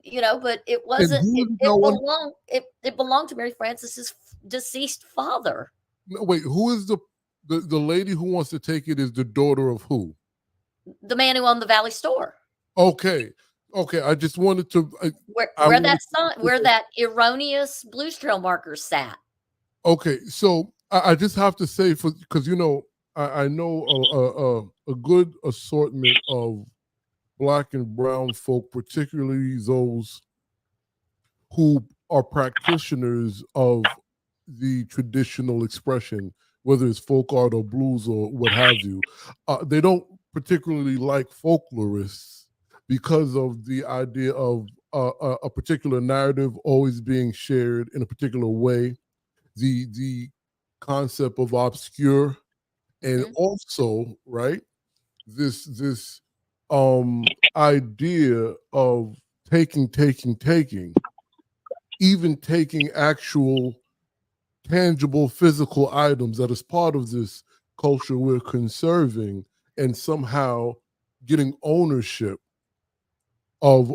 you know, but it wasn't. It belonged to Mary Francis's deceased father. No, wait, who is the lady who wants to take it? Is the daughter of who? The man who owned the Valley store. Okay. I just wanted to where that erroneous Blues Trail marker sat. Okay, so I just have to say, because you know, I know a good assortment of Black and brown folk, particularly those who are practitioners of the traditional expression, whether it's folk art or blues or what have you. They don't particularly like folklorists because of the idea of a particular narrative always being shared in a particular way, the concept of obscure, and also, right, this idea of taking, even taking actual tangible physical items that is part of this culture we're conserving, and somehow getting ownership of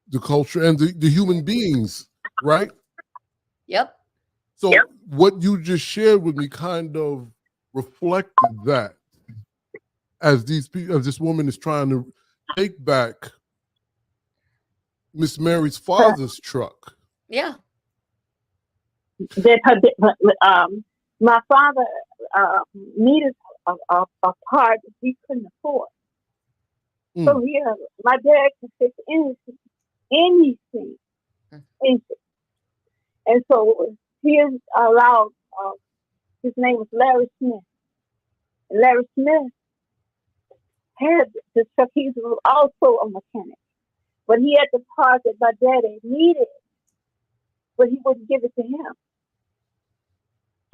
the culture and the human beings, right? Yep. So what you just shared with me kind of reflected that, as this woman is trying to take back Miss Mary's father's truck. Yeah. My father needed a part that he couldn't afford. So yeah, my dad could fix anything. And so he is allowed. His name was Larry Smith. And Larry Smith had the truck. He was also a mechanic, but he had the part that my daddy needed, but he wouldn't give it to him.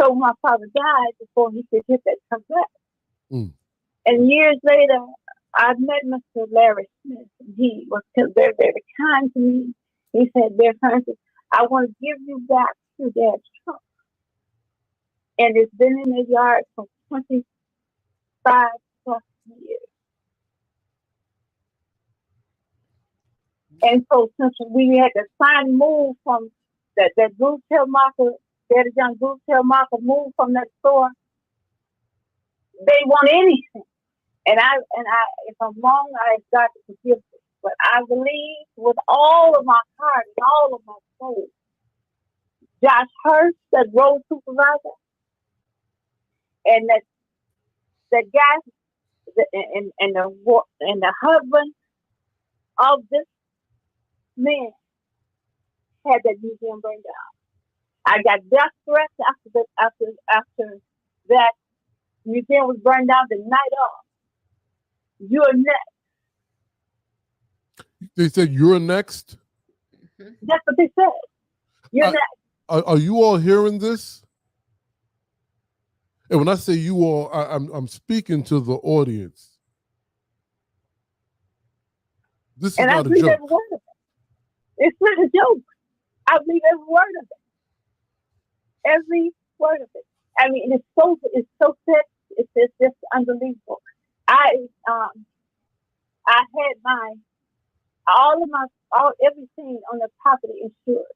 So my father died before he could get that truck back. And years later, I met Mr. Larry Smith. And he was very, very kind to me. He said, "Dear Francis, I want to give you back your dad's truck." And it's been in the yard for 25 plus years. And so since we had to sign move from that Blue Tail marker, Daddy John Blue Tail marker moved from that store, they want anything. And I if I'm wrong, I ask God to forgive me. But I believe with all of my heart and all of my soul her, that road supervisor, and that guy, and the husband of this man had that museum burned down. I got death threats after that museum was burned down the night of. You're next. They said you're next. That's what they said. You're next. Are you all hearing this? And when I say you all, I'm speaking to the audience. This is not a joke. Every word of it. It's not a joke. I believe every word of it. Every word of it. I mean, it's so thick. It's just unbelievable. I had everything on the property insured.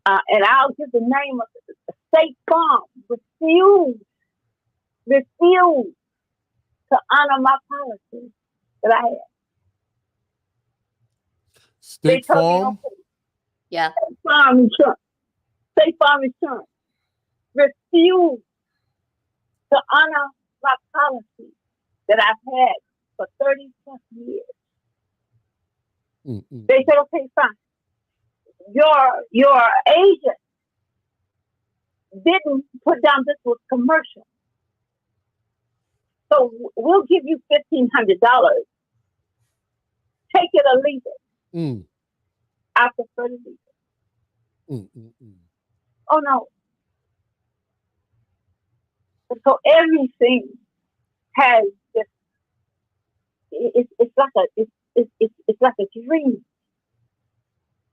And I'll give the name of the State Farm refused to honor my policy that I had. State Farm? Yeah. State Farm Insurance refused to honor my policy that I've had for 30 plus years. They said, okay, fine. Your agent didn't put down this was commercial. So we'll give you $1,500. Take it or leave it. I prefer to leave it. Oh no. So everything has this. It's like a dream,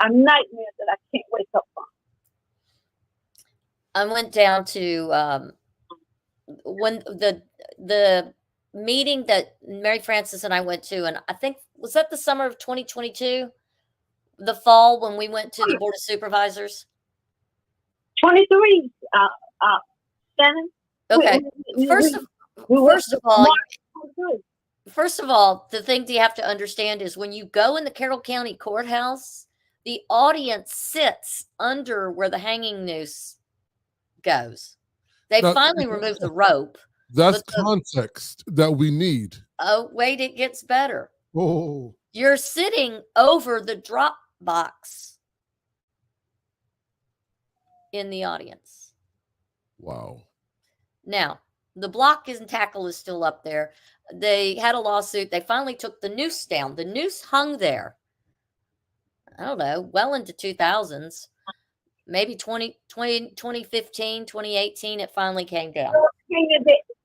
a nightmare that I can't wake up from. I went down to when the meeting that Mary Francis and I went to, and I think was that the summer of 2022, the fall when we went to the Board of Supervisors. 23, Shannon. Okay. First of all, the thing that you have to understand is when you go in the Carroll County Courthouse, the audience sits under where the hanging noose goes. They finally removed the rope. That's context that we need. Oh, wait, it gets better. Oh. You're sitting over the drop box in the audience. Wow. Now, the block and tackle is still up there. They had a lawsuit. They finally took the noose down. The noose hung there, I don't know, well into 2000s. Maybe 2015, 2018, it finally came down.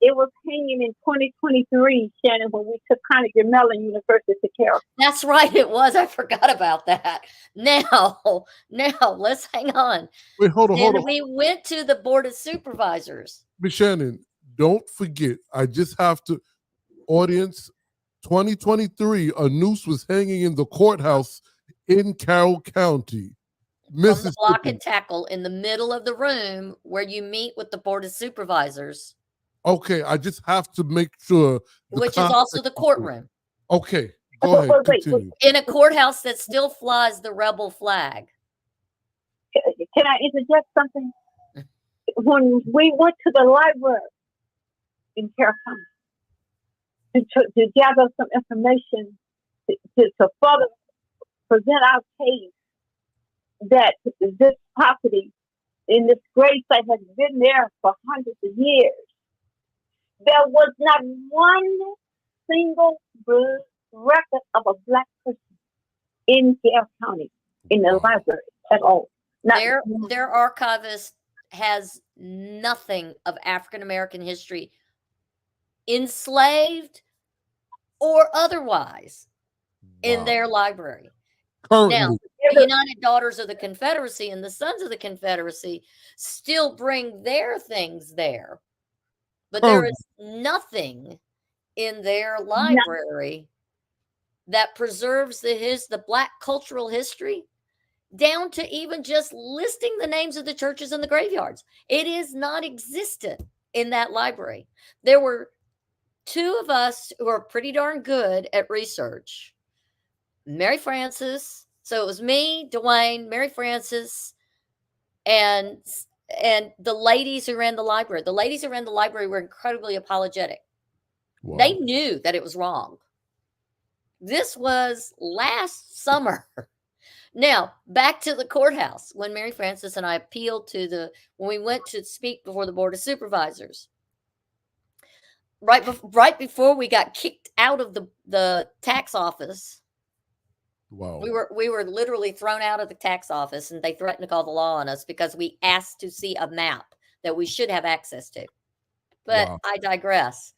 It was hanging in 2023, Shannon, when we took Carnegie Mellon University to Carroll. That's right, it was. I forgot about that. Now, let's hang on. Wait, hold on. We went to the Board of Supervisors. Miss Shannon, don't forget, I just have to, audience, 2023, a noose was hanging in the courthouse in Carroll County. From the block and tackle in the middle of the room where you meet with the Board of Supervisors. Okay, I just have to make sure. Which is also the courtroom. Okay, go ahead, continue. In a courthouse that still flies the rebel flag. Can I interject something? When we went to the library in Carroll County to gather some information to further present our case that this property in this grave site has been there for hundreds of years, there was not one single record of a Black person in Carroll County in the library at all. Their archivist has nothing of African American history, enslaved or otherwise, in their library. Currently. Now, the United Daughters of the Confederacy and the Sons of the Confederacy still bring their things there, but there is nothing in their library that preserves the Black cultural history, down to even just listing the names of the churches and the graveyards. It is not existent in that library. There were two of us who are pretty darn good at research. Mary Francis. So it was me, Dwayne, Mary Francis, and the ladies who ran the library, were incredibly apologetic. Wow. They knew that it was wrong. This was last summer. Now, back to the courthouse. When Mary Frances and I appealed when we went to speak before the Board of Supervisors, right before we got kicked out of the tax office. Wow. We were literally thrown out of the tax office, and they threatened to call the law on us because we asked to see a map that we should have access to. But Wow. I digress.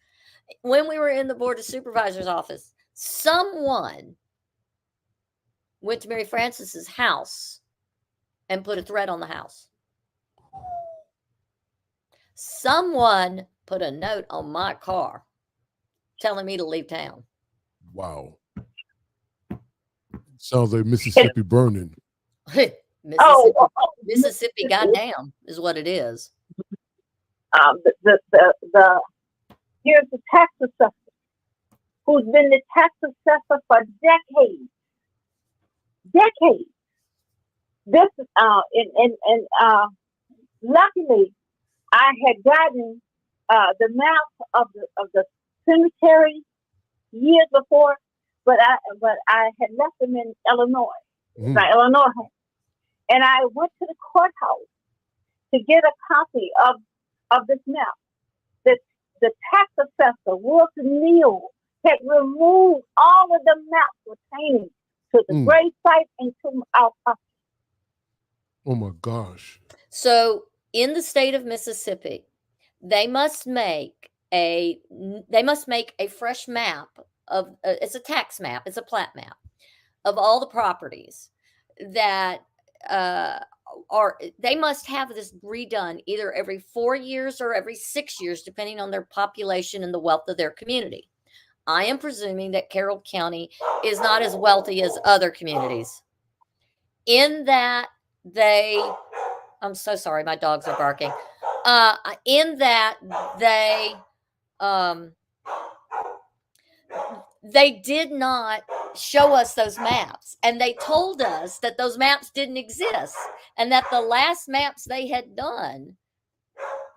When we were in the Board of Supervisors office, someone went to Mary Frances's house and put a threat on the house. Someone put a note on my car telling me to leave town. Wow. Sounds like Mississippi burning. Mississippi, goddamn, is what it is. Here's the tax assessor who's been the tax assessor for decades. This luckily I had gotten the map of the cemetery years before, but I had left them in Illinois. Illinois, and I went to the courthouse to get a copy of this map. The tax assessor, Wilson Neal, had removed all of the maps pertaining to the grave site and to our property. Oh my gosh. So in the state of Mississippi, they must make a fresh map of it's a tax map, it's a plat map of all the properties that they must have this redone either every 4 years or every 6 years, depending on their population and the wealth of their community. I am presuming that Carroll County is not as wealthy as other communities, in that I'm so sorry, my dogs are barking. In that they did not show us those maps, and they told us that those maps didn't exist, and that the last maps they had done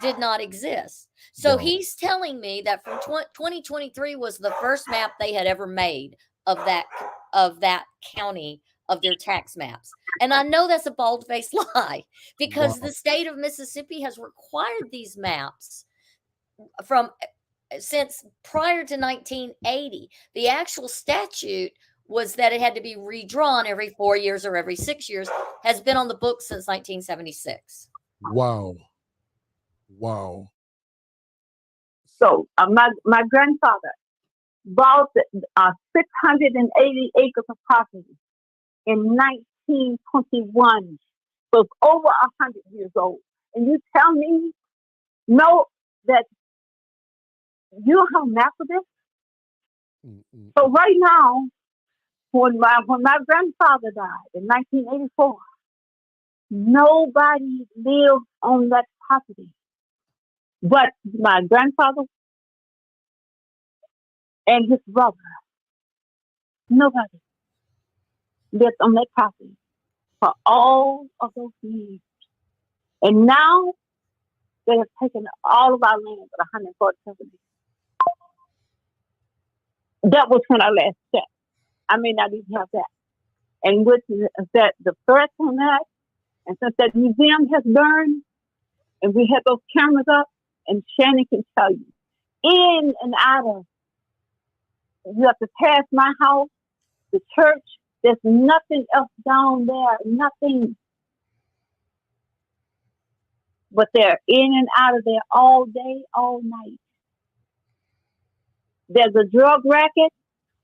did not exist. So he's telling me that from 2023 was the first map they had ever made of that county, of their tax maps. And I know that's a bald-faced lie, because the state of Mississippi has required these maps since prior to 1980. The actual statute was that it had to be redrawn every 4 years or every 6 years, has been on the books since 1976. Wow. So my grandfather bought 680 acres of property in 1921. So it's over 100 years old. And you tell me, no, that you don't have a map of this? So right now, when my grandfather died in 1984, nobody lived on that property but my grandfather and his brother. Nobody lived on that property for all of those years. And now they have taken all of our land for 147 years. That was when I last checked. I may not even have that. And with that, the threats on that, and since that museum has burned, and we had those cameras up, and Shannon can tell you, in and out of, you have to pass my house, the church, there's nothing else down there, nothing. But they're in and out of there all day, all night. There's a drug racket,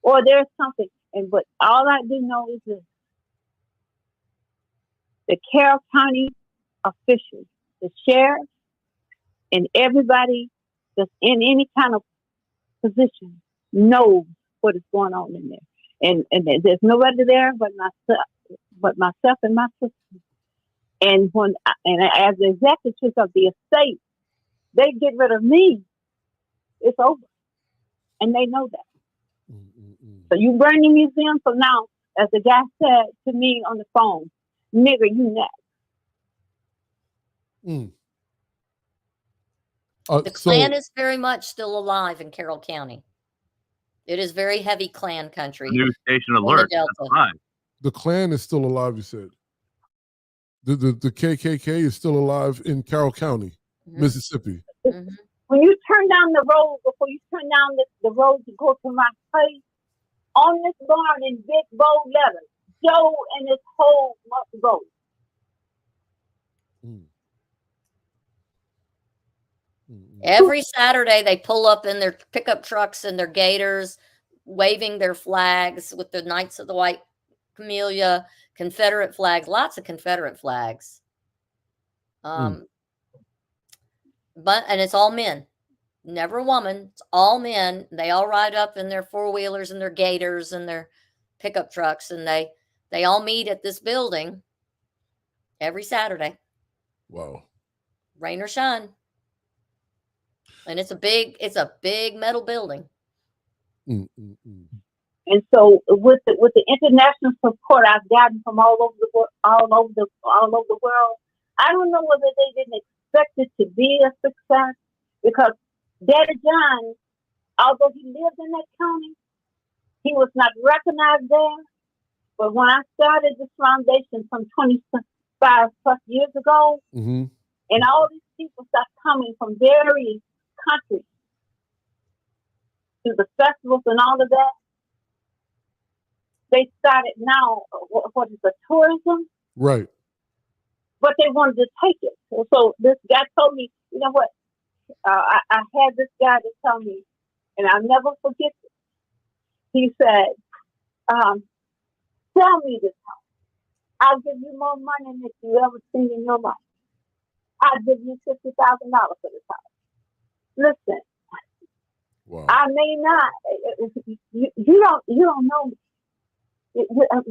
or there's something. But all I do know is this: the Carroll County officials, the sheriff, and everybody that's in any kind of position knows what is going on in there. And there's nobody there but myself and my sister. And as the executors of the estate, they get rid of me, it's over. And they know that. So you burn the museum, so now, as the guy said to me on the phone, nigger, you next. Mm. The Klan is very much still alive in Carroll County. It is very heavy Klan country. New station alert. The Klan is still alive, you said. The KKK is still alive in Carroll County, Mississippi. When you turn down the road, before you turn down the road to go to my place, on this barn in big bold letters, Joe and his whole must go. Every Saturday, they pull up in their pickup trucks and their gators, waving their flags with the Knights of the White Camellia, Confederate flags, lots of Confederate flags. And it's all men, never a woman. It's all men. They all ride up in their four-wheelers and their gators and their pickup trucks, and they all meet at this building every Saturday. Wow. Rain or shine. And it's a big metal building. And so with the international support I've gotten from all over the world, I don't know whether they didn't expect it to be a success, because Daddy John, although he lived in that county, he was not recognized there. But when I started this foundation some 25 plus years ago, and all these people start coming from various countries to the festivals and all of that, they started now, what is the tourism? Right. But they wanted to take it. So this guy told me, you know what? I had this guy to tell me, and I'll never forget it. He said, sell me this house. I'll give you more money than you ever seen in your life. I'll give you $50,000 for this house. Listen, wow. I may not. You don't know me.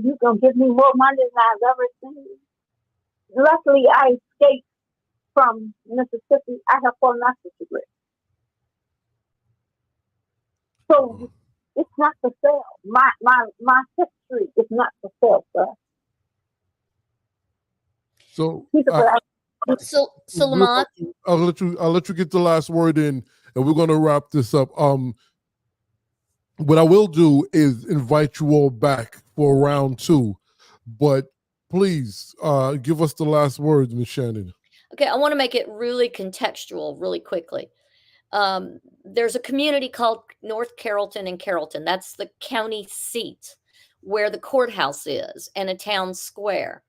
You're gonna give me more money than I've ever seen. Luckily, I escaped from Mississippi. I have 4 master's degrees. So it's not for sale. My history is not for sale, sir. So Lamont, I'll let you get the last word in, and we're gonna wrap this up. What I will do is invite you all back for round 2, but please give us the last words, Ms. Shannon. Okay, I want to make it really contextual really quickly. There's a community called North Carrollton and Carrollton. That's the county seat where the courthouse is and a town square.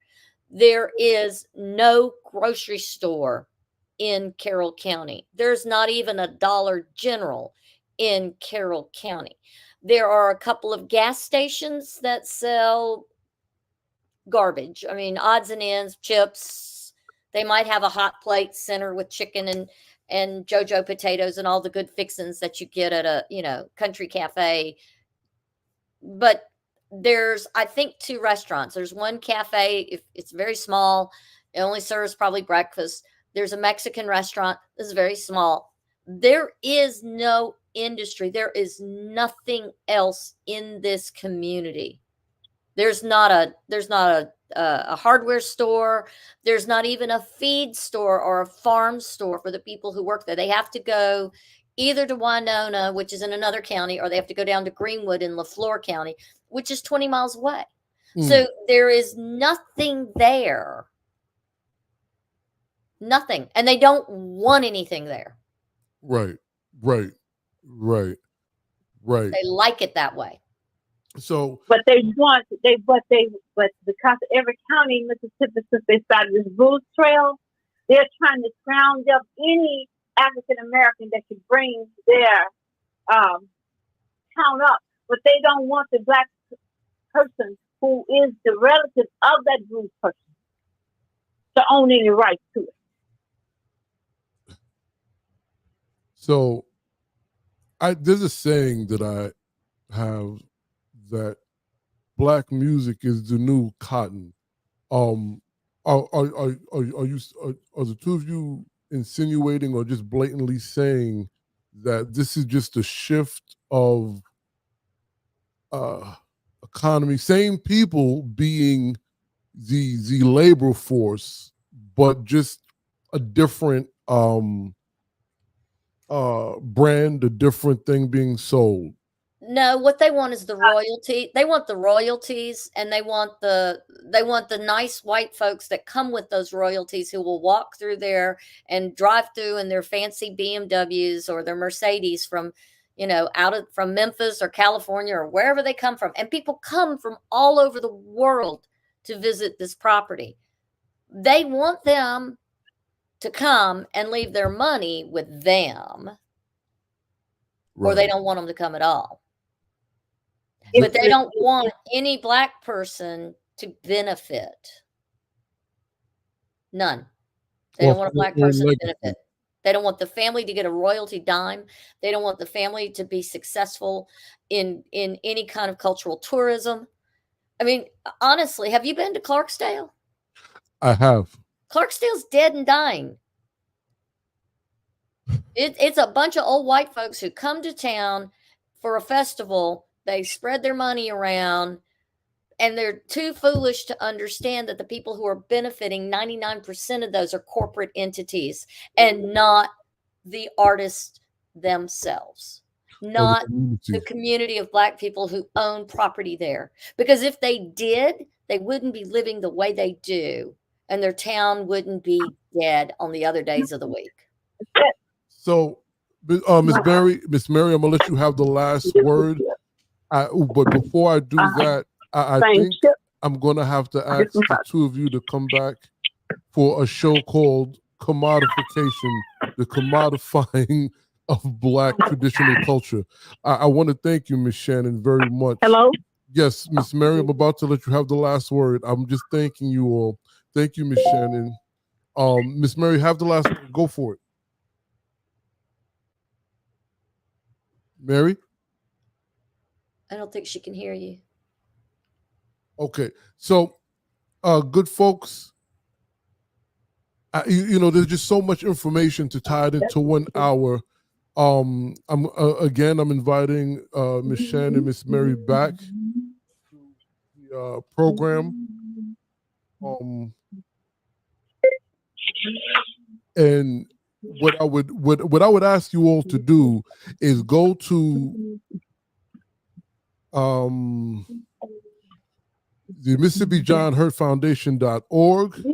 There is no grocery store in Carroll County. There's not even a Dollar General in Carroll County. There are a couple of gas stations that sell garbage. I mean, odds and ends, chips. They might have a hot plate center with chicken and JoJo potatoes and all the good fixings that you get at a, country cafe. But there's, I think, 2 restaurants. There's one cafe, it's very small. It only serves probably breakfast. There's a Mexican restaurant. This is very small. There is no industry. There is nothing else in this community. There's not a hardware store. There's not even a feed store or a farm store for the people who work there. They have to go either to Winona, which is in another county, or they have to go down to Greenwood in LaFleur County, which is 20 miles away. So there is nothing there. Nothing. And they don't want anything there. Right. They like it that way. So, but because every county in Mississippi, since they started this blues trail, they're trying to scrounge up any African American that could bring their town up, but they don't want the Black person who is the relative of that blues person to own any rights to it. So, there's a saying that I have that Black music is the new cotton. Are the two of you insinuating or just blatantly saying that this is just a shift of economy? Same people being the labor force, but just a different brand, a different thing being sold? No, what they want is the royalty. They want the royalties, and they want the nice white folks that come with those royalties who will walk through there and drive through in their fancy BMWs or their Mercedes from, from Memphis or California or wherever they come from. And people come from all over the world to visit this property. They want them to come and leave their money with them, or they don't want them to come at all. But they don't want any black person to benefit. None. They don't want a black person to benefit. They don't want the family to get a royalty dime. They don't want the family to be successful in any kind of cultural tourism. I mean, honestly, have you been to Clarksdale? I have. Clarksdale's dead and dying. It's a bunch of old white folks who come to town for a festival. They spread their money around, and they're too foolish to understand that the people who are benefiting, 99% of those are corporate entities and not the artists themselves, not the community of black people who own property there. Because if they did, they wouldn't be living the way they do, and their town wouldn't be dead on the other days of the week. So, Miss Mary, I'm gonna let you have the last word. But before I do that, I think I'm gonna have to ask the two of you to come back for a show called Commodification, the commodifying of Black traditional culture. I want to thank you, Miss Shannon, very much. Hello? Yes, Miss Mary, I'm about to let you have the last word. I'm just thanking you all. Thank you, Miss Shannon. Miss Mary, have the last word. Go for it. Mary? I don't think she can hear you. Okay, so good folks, there's just so much information to tie it into 1 hour. I'm inviting Miss Shannon, Miss Mary back to the program. And what I would ask you all to do is go to the Mississippi John Hurt Foundation.org.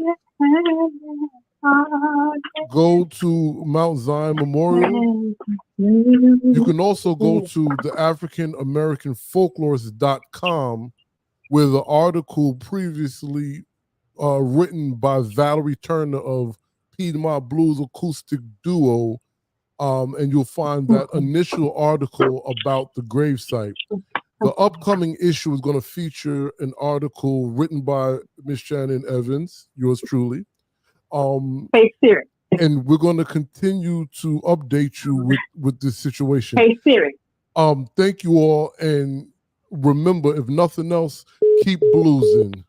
Go to Mount Zion Memorial. You can also go to the African American Folklorist.com, where the article previously written by Valerie Turner of Piedmont Blues Acoustic Duo, and you'll find that initial article about the gravesite. The upcoming issue is going to feature an article written by Miss Shannon Evans, yours truly. Hey Siri. And we're going to continue to update you with this situation. Hey Siri. Thank you all, and remember, if nothing else, keep bluesing.